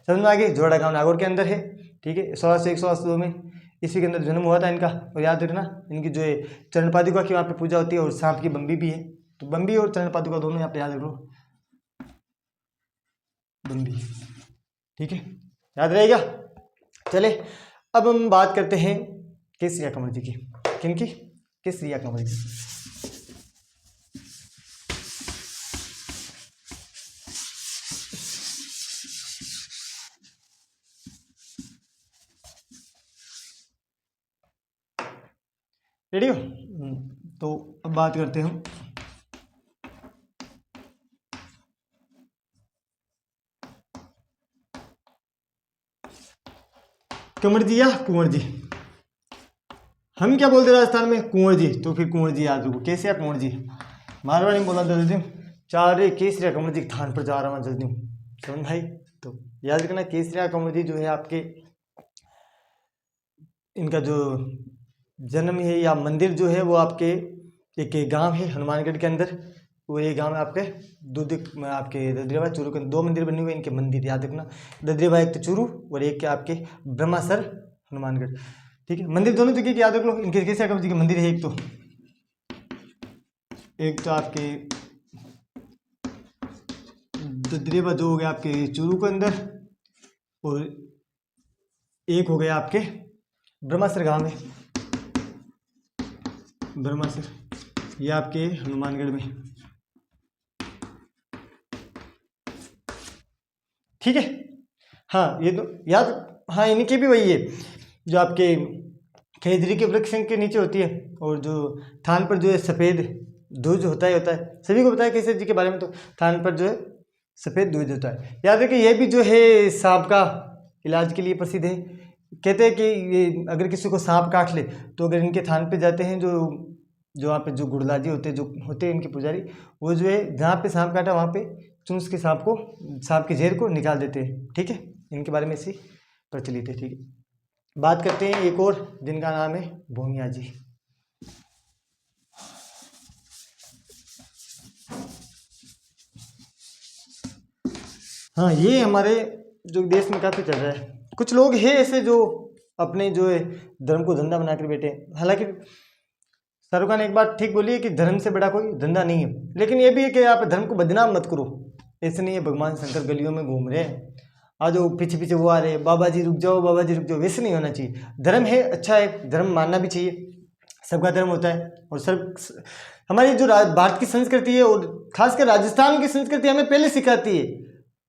S1: समझ में आ गई? जोड़ा गाँव नागौर के अंदर है, ठीक है। 1601 में इसी के अंदर जन्म हुआ था इनका। और याद रखना, इनकी जो है चरण पादुका की वहाँ पे पूजा होती है, और सांप की बम्बी भी है। तो बम्बी और चरण पादुका दोनों यहाँ पे याद रख लो, बम्बी, ठीक है, याद रहेगा। चले, अब हम बात करते हैं केसरिया कंवर जी की। किनकी? केसरिया कंवर जी। रेडी हो? तो अब बात करते हैं हम कंवर जी या कुंवर जी। हम क्या बोलते हैं राजस्थान में? कुंवर जी। तो फिर कुंवर जी याद रखो, कैसे है कुंवर जी? मारवाड़ी में बोला जल्दी, चारे केसरिया कंवर जी थान पर जा रहा हूँ जल्दी, समझ भाई। तो याद रखना, केसरिया कंवर जी जो है आपके, इनका जो जन्म है या मंदिर जो है वो आपके एक गांव है हनुमानगढ़ के अंदर। वो ये गांव है आपके दूध आपके ददरेवा चूरू के दो मंदिर बने हुए इनके, मंदिर याद रखना। ददरेवा एक तो चूरू और एक के आपके ब्रह्मासर हनुमानगढ़, ठीक है। मंदिर दोनों जगह की याद रख लो। इनके केसरिया कंवर जी के मंदिर है, एक तो आपके ददरेवा जो हो गया आपके चूरू के अंदर, और एक हो गया आपके ब्रह्मासर गांव में, ब्रह्मासर, ये आपके हनुमानगढ़ में, ठीक है। हाँ, ये तो याद, हाँ, इनकी भी वही है जो आपके खेजड़ी के वृक्ष के नीचे होती है, और जो थान पर जो है सफ़ेद ध्वज होता है सभी को पता है केसरी जी के बारे में। तो थान पर जो है सफ़ेद ध्वज होता है। याद रखिए, ये भी जो है सांप का इलाज के लिए प्रसिद्ध है। कहते हैं कि ये अगर किसी को सांप काट ले, तो अगर इनके थान पे जाते हैं, जो वहाँ पे जो गुड़लाजी होते हैं, जो होते हैं इनके पुजारी, वो जो है जहाँ पे सांप काटा वहाँ पे चूंस के सांप के जहर को निकाल देते हैं, ठीक है। इनके बारे में ऐसी प्रचलित है, ठीक है। बात करते हैं एक और, जिनका नाम है भोमिया जी। हाँ, ये हमारे जो देश में काफ़ी चल रहा है। कुछ लोग हैं ऐसे जो अपने जो है धर्म को धंधा बना कर बैठे हैं। हालांकि शाहरुख खान ने एक बात ठीक बोली है कि धर्म से बड़ा कोई धंधा नहीं है, लेकिन ये भी है कि आप धर्म को बदनाम मत करो। ऐसे नहीं है भगवान शंकर गलियों में घूम रहे हैं, आज वो पीछे पीछे वो आ रहे हैं, बाबा जी रुक जाओ, बाबा जी रुक जाओ, वैसे नहीं होना चाहिए। धर्म है, अच्छा है, धर्म मानना भी चाहिए, सबका धर्म होता है। और सब हमारी जो भारत की संस्कृति है, और खासकर राजस्थान की संस्कृति हमें पहले सिखाती है,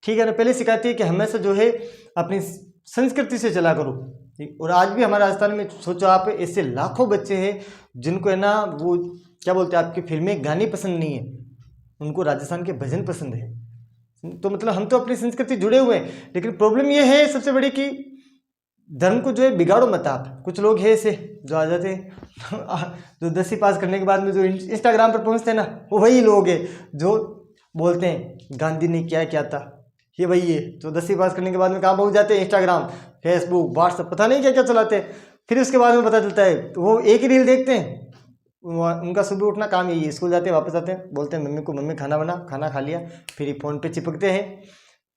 S1: ठीक है ना, पहले सिखाती है कि हमेशा जो है अपनी संस्कृति से चला करो। और आज भी हमारे राजस्थान में सोचो आप, ऐसे लाखों बच्चे हैं जिनको है ना वो क्या बोलते हैं, आपकी फिल्में गाने पसंद नहीं है, उनको राजस्थान के भजन पसंद है। तो मतलब हम तो अपनी संस्कृति जुड़े हुए हैं, लेकिन प्रॉब्लम ये है सबसे बड़ी कि धर्म को जो है बिगाड़ो मत आप। कुछ लोग हैं ऐसे जो आ जाते हैं जो 10वीं पास करने के बाद में जो इंस्टाग्राम पर पहुंचते हैं ना, वो वही लोग हैं जो बोलते हैं गांधी ने क्या क्या था। ये वही है जो 10वीं पास करने के बाद में कहाँ पहुंच जाते हैं, इंस्टाग्राम, फेसबुक, व्हाट्सअप, पता नहीं क्या क्या चलाते हैं। फिर उसके बाद में पता चलता है तो वो एक ही रील देखते हैं, उनका सुबह उठना काम यही है, स्कूल जाते हैं वापस आते हैं, बोलते हैं मम्मी को, मम्मी खाना बना, खाना खा लिया, फिर ये फ़ोन पे चिपकते हैं,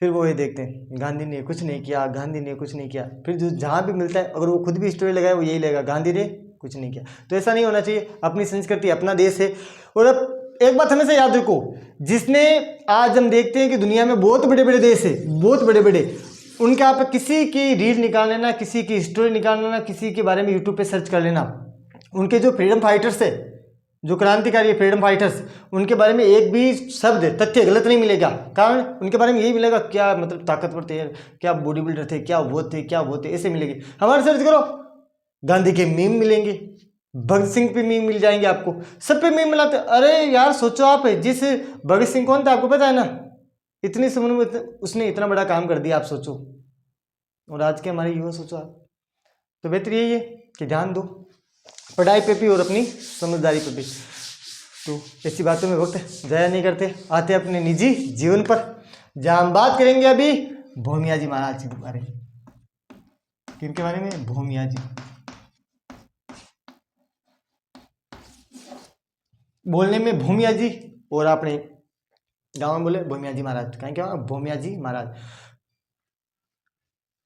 S1: फिर वो ये देखते हैं गांधी ने कुछ नहीं किया, गांधी ने कुछ नहीं किया। फिर जो जहाँ भी मिलता है, अगर वो खुद भी स्टोरी लगाए वो यही लगेगा गांधी ने कुछ नहीं किया। तो ऐसा नहीं होना चाहिए, अपनी संस्कृति अपना देश है। और अब एक बात हमेशा याद रखो, जिसने आज हम देखते हैं कि दुनिया में बहुत बड़े बड़े देश है, बहुत बड़े बड़े, उनके आप किसी की रील निकाल लेना, किसी की स्टोरी निकाल लेना, किसी के बारे में यूट्यूब पे सर्च कर लेना, उनके जो फ्रीडम फाइटर्स है, जो क्रांतिकारी फ्रीडम फाइटर्स, उनके बारे में एक भी शब्द तथ्य गलत नहीं मिलेगा। कारण उनके बारे में यही मिलेगा, क्या मतलब ताकतवर थे, क्या बॉडी बिल्डर थे, क्या वो थे, क्या वो थे, ऐसे मिलेंगे। हमारे सर्च करो, गांधी के मीम मिलेंगे, भगत सिंह पे मीम मिल जाएंगे, आपको सब पे मीम मिलाते। अरे यार सोचो आप, जिस भगत सिंह कौन था आपको पता है ना, इतनी उम्र में उसने इतना बड़ा काम कर दिया, आप सोचो। और आज के हमारे युवा सोचो आप। तो बेहतर यही है कि ध्यान दो पढ़ाई पे भी और अपनी समझदारी पे भी। तो ऐसी बातों में वक्त ज़ाया नहीं करते, आते अपने निजी जीवन पर, जहाँ हम बात करेंगे अभी भोमिया जी महाराज जी के बारे में। किनके बारे में? भोमिया जी। बोलने में भूमिया जी, और आपने गाँव में बोले भोमिया जी महाराज। कहें क्या? भोमिया जी महाराज।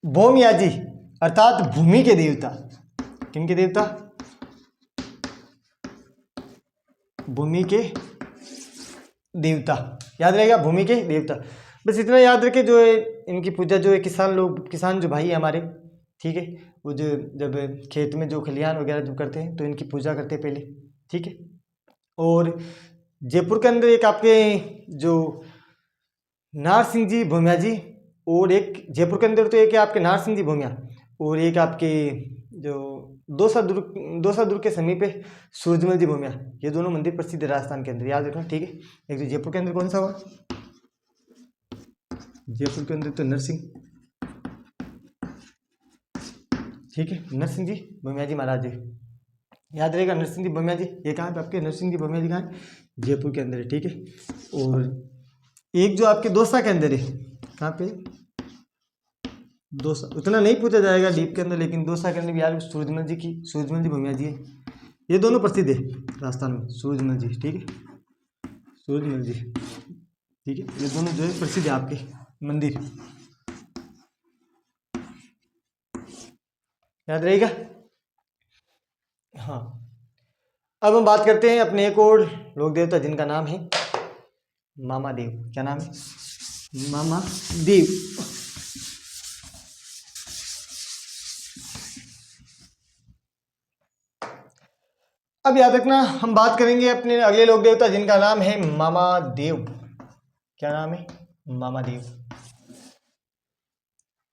S1: भोमिया जी अर्थात भूमि के देवता। किनके देवता? भूमि के देवता। याद रहेगा, भूमि के देवता। बस इतना याद रखे, जो है इनकी पूजा जो है किसान लोग, किसान जो भाई है हमारे, ठीक है, वो जो जब खेत में जो खलिहान वगैरह जो करते हैं तो इनकी पूजा करते हैं पहले, ठीक है। और जयपुर के अंदर एक आपके जो नार सिंह जी भूमिया जी, और एक जयपुर के अंदर तो एक है आपके नार सिंह जी भूमिया, और एक आपके जो दौसा दुर्ग के समीप है सूरजमल जी भूमिया। ये दोनों मंदिर प्रसिद्ध है राजस्थान के अंदर, याद रखना, ठीक है। एक तो जयपुर के अंदर कौन सा हुआ? जयपुर के अंदर तो नरसिंह, ठीक है, नरसिंह जी भूमिया जी महाराज जी, याद रहेगा। नरसिंह जी भूमिया जी, ये कहाँ पे आपके नरसिंह जी भूमिया जी कहाँ है? जयपुर के अंदर है, ठीक है। और एक जो आपके दौसा के अंदर है, कहाँ पे? दौसा उतना नहीं पूछा जाएगा डीप के अंदर, लेकिन दौसा के अंदर भी यार सूरजमल जी की, सूरजमल जी भूमिया जी है। ये दोनों प्रसिद्ध है राजस्थान में, सूरजमल जी, ठीक है, सूरजमल जी, ठीक है। ये दोनों जो है प्रसिद्ध है आपके मंदिर, याद रहेगा। हाँ, अब हम बात करते हैं अपने एक और लोक देवता जिनका नाम है मामा देव। क्या नाम है? मामा देव। अब याद रखना, हम बात करेंगे अपने अगले लोक देवता जिनका नाम है मामा देव। क्या नाम है? मामा देव।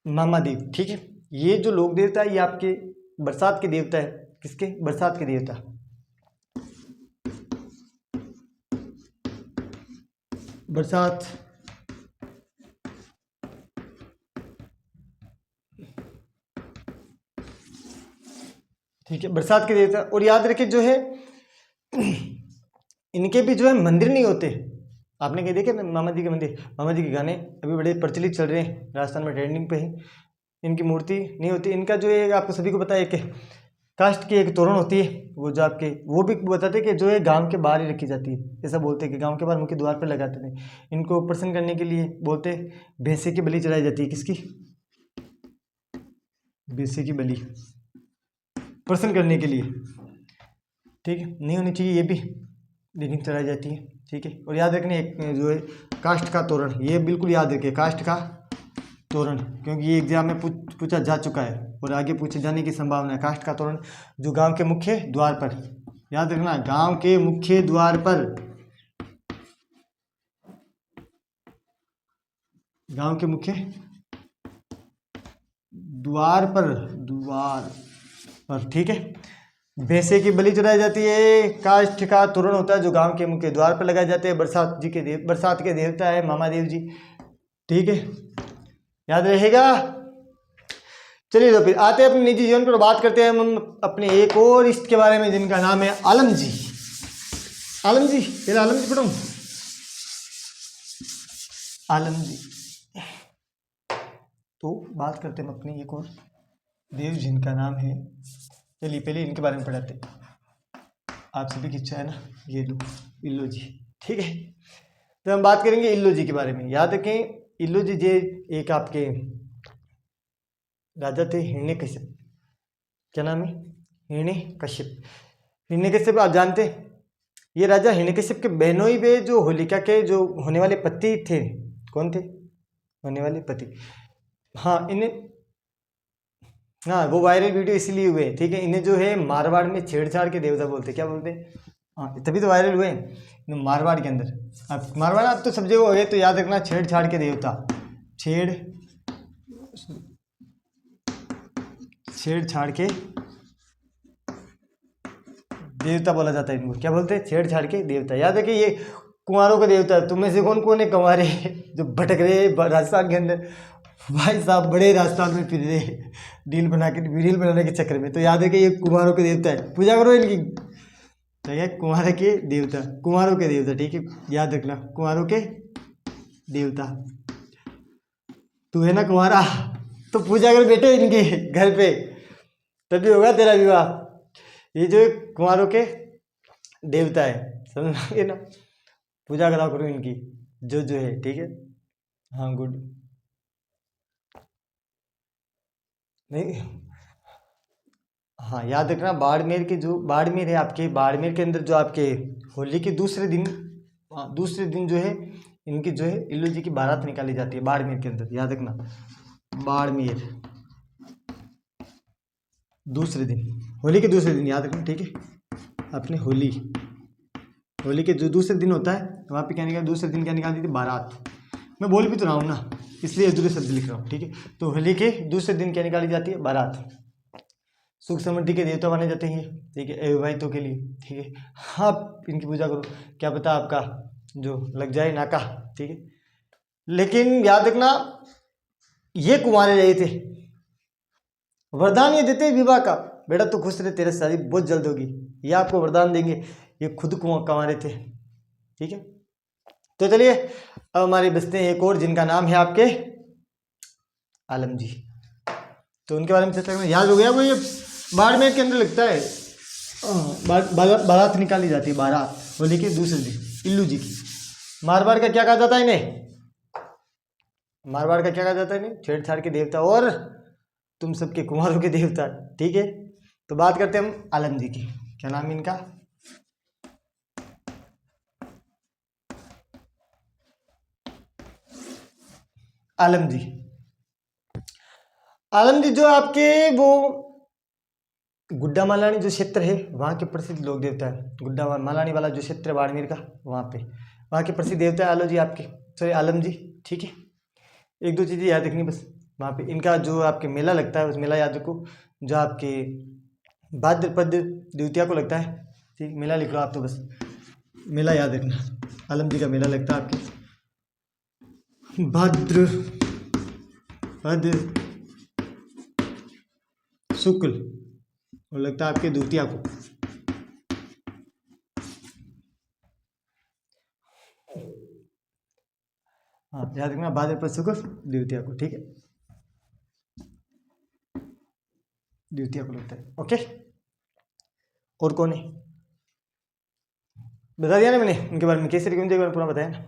S1: मामा देव, ठीक है। ये जो लोक देवता है ये आपके बरसात के देवता है। किसके? बरसात के देवता। बरसात, ठीक है, बरसात के देवता। और याद रखे जो है इनके भी जो है मंदिर नहीं होते। आपने कहीं देखे मामा जी के मंदिर? मामा जी के गाने अभी बड़े प्रचलित चल रहे हैं, राजस्थान में ट्रेंडिंग पे है। इनकी मूर्ति नहीं होती। इनका जो है आपको सभी को पता है कि काष्ठ की एक तोरण होती है, वो जो आपके, वो भी बताते हैं कि जो है गांव के बाहर ही रखी जाती है। ऐसा बोलते हैं कि गांव के बाहर मुख्य द्वार पर लगाते थे। इनको प्रसन्न करने के लिए बोलते भैंसे की बलि चढ़ाई जाती है। किसकी? भैंसे की बलि, प्रसन्न करने के लिए, ठीक है। नहीं होनी चाहिए ये भी, लेकिन चढ़ाई जाती है, ठीक है। और याद रखने एक जो है काष्ठ का तोरण, ये बिल्कुल याद रखिए, काष्ठ का तोरण, क्योंकि ये एग्जाम में पूछा जा चुका है और आगे पूछे जाने की संभावना है। काष्ठ का तोरण जो गांव के मुख्य द्वार पर, याद रखना, गांव के मुख्य द्वार पर, गांव के मुख्य द्वार पर, ठीक है, भैंसे की बलि चढ़ाई जाती है। काष्ठ का तोरण होता है जो गांव के मुख्य द्वार पर लगाए जाते हैं। बरसात के देवता है मामा देव जी, ठीक है, याद रहेगा। चलिए तो फिर आते हैं अपने निजी जीवन पर, बात करते हैं हम अपने एक और इष्ट के बारे में जिनका नाम है आलम जी। आलम जी, पहले आलम जी पढ़ो। आलम जी। तो बात करते हैं हम अपने एक और देव जिनका नाम है, चलिए पहले इनके बारे में पढ़ाते हैं। आप सभी की इच्छा है ना, ये लो इल्लो जी, ठीक है। तो हम बात करेंगे इल्लो जी के बारे में। याद रखें इल्लो जी जे एक आपके राजा थे हिरण्यकश्यप, क्या नाम है, हिरण्यकश्यप। हिरण्यकश्यप आप जानते हैं, ये राजा हिरण्यकश्यप के बहनोई वे जो होलिका के जो होने वाले पति थे, कौन थे होने वाले पति, हाँ इन्हें, हाँ वो वायरल वीडियो इसीलिए हुए, ठीक है। इन्हें जो है मारवाड़ में छेड़छाड़ के देवता बोलते, क्या बोलते हैं, हाँ तभी तो वायरल हुए मारवाड़ के अंदर। अब मारवाड़ आप तो सब जगह हो गए, तो याद रखना छेड़छाड़ के देवता, छेड़छाड़ के देवता बोला जाता है इनको, क्या बोलते हैं, छेड़छाड़ के देवता। याद है कि ये कुंवारों का देवता है। तुम में से कौन कौन है कुंवारे जो भटक रहे राजस्थान के अंदर, भाई साहब बड़े राजस्थान में फिर रहे रील बनाने के चक्कर में। तो याद है कि ये कुंवारों के देवता है, पूजा करो इनकी, ठीक है, कुंवारे के देवता, कुंवारों के देवता, ठीक है, याद रखना कुंवारों के देवता। तू है ना कुंवारा, तो पूजा कर बेटे इनके घर पे, तभी होगा तेरा विवाह। ये जो कुंवारों के देवता है, समझ ना, पूजा करा करो इनकी जो है, ठीक है। हाँ गुड, नहीं, हाँ याद रखना बाड़मेर के जो बाड़मेर है आपके, बाड़मेर के अंदर जो आपके होली के दूसरे दिन, हाँ दूसरे दिन जो है इनकी जो है इल्लू जी की बारात निकाली जाती है बाड़मेर के अंदर, याद रखना बाड़मेर, दूसरे दिन, होली के दूसरे दिन, याद रखना, ठीक है। अपने होली के जो दूसरे दिन होता है, वहाँ पे क्या निकाल, दूसरे दिन क्या निकालती थी, बारात। मैं बोल भी तो रहा हूँ ना, इसलिए अधूरे शब्द लिख रहा हूँ, ठीक है। तो होली के दूसरे दिन क्या निकाली जाती है, बारात। सुख समृद्धि के देवता माने जाते हैं, ठीक है, अविवाहितों के लिए, ठीक है। हाँ इनकी पूजा करो, क्या पता आपका जो लग जाए नाका, ठीक है। लेकिन याद रखना ये कुंवारे रहे थे, वरदान ये देते विवाह का, बेटा तू खुश रहे, तेरे शादी बहुत जल्द होगी, ये आपको वरदान देंगे। ये खुद कुंवारे थे, ठीक है। तो चलिए अब हमारे बचते हैं एक और, जिनका नाम है आपके आलम जी। तो उनके बारे में चर्चा करना, याद हो गया वो, ये बाड़मेर के अंदर लगता है, बारात निकाली जाती है, बारात होली के दूसरे दिन इल्लू जी की। मारवाड़ का क्या कहा जाता है इन्हें, मारवाड़ का क्या कहा जाता है इन्हें, छेड़छाड़ के देवता और तुम सबके कुंवारों के देवता, ठीक है। तो बात करते हैं हम आलम जी की, क्या नाम है इनका, आलम जी। आलम जी जो आपके वो गुड्डा मालानी जो क्षेत्र है, वहाँ के प्रसिद्ध लोक देवता है, गुड्डा मालानी वाला जो क्षेत्र है बाड़मेर का, वहाँ के प्रसिद्ध देवता है आलो जी आपके, सॉरी आलम जी, ठीक है। एक दो चीज़ें याद रखनी बस, वहाँ पे इनका जो आपके मेला लगता है, उस मेला याद रखो, जो आपके भाद्रपद द्वितीया को लगता है, ठीक, मेला लिख लो आप तो बस, मेला याद रखना, आलम जी का मेला लगता है आपके भाद्रपद शुक्ल, और लगता है आपके द्वितीया को, हाँ याद रखना भाद्रपद शुक्ल द्वितीया को, ठीक है, द्वितीया को लगता है, ओके। और कौन है बता दिया ना मैंने उनके बारे में, केसरी कुंज के बारे में पूरा बताया ना।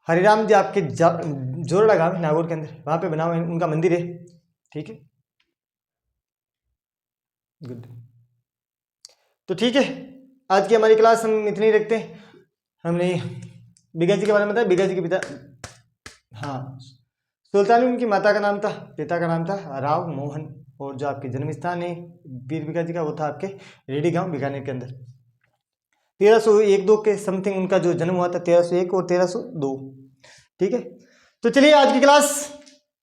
S1: हरिराम जी आपके जोरड़ा गांव है नागौर के अंदर, वहाँ पे बना हुआ उनका मंदिर है, ठीक है, गुड। तो ठीक है, आज की हमारी क्लास हम इतनी रखते हैं। हमने बिगा जी के बारे में बताया, बिगा जी के पिता, हाँ सुल्तानी उनकी माता का नाम था, पिता का नाम था राव मोहन, और जो आपके जन्म स्थान है वीर बिगा जी का, वो था आपके रेडी गांव बीकानेर के अंदर। 1301-2 के समथिंग उनका जो जन्म हुआ था, 1301 और 1302, ठीक है। तो चलिए आज की क्लास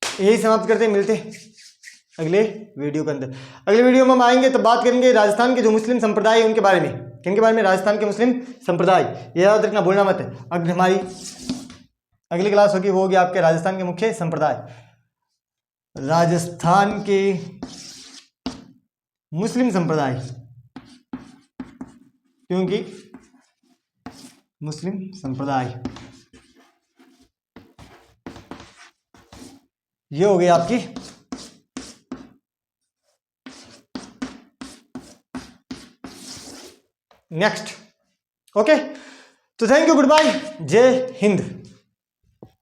S1: यही समाप्त करते हैं, मिलते हैं अगले वीडियो के अंदर। अगले वीडियो में हम आएंगे तो बात करेंगे राजस्थान के जो मुस्लिम संप्रदाय है उनके बारे में, किनके बारे में, राजस्थान के मुस्लिम संप्रदाय, ये याद रखना, भूलना मत है। अगर हमारी अगली क्लास होगी वो होगी आपके राजस्थान के मुख्य संप्रदाय, राजस्थान के मुस्लिम संप्रदाय, क्योंकि मुस्लिम संप्रदाय ये हो गई आपकी नेक्स्ट। ओके, तो थैंक यू, गुड बाय, जय हिंद।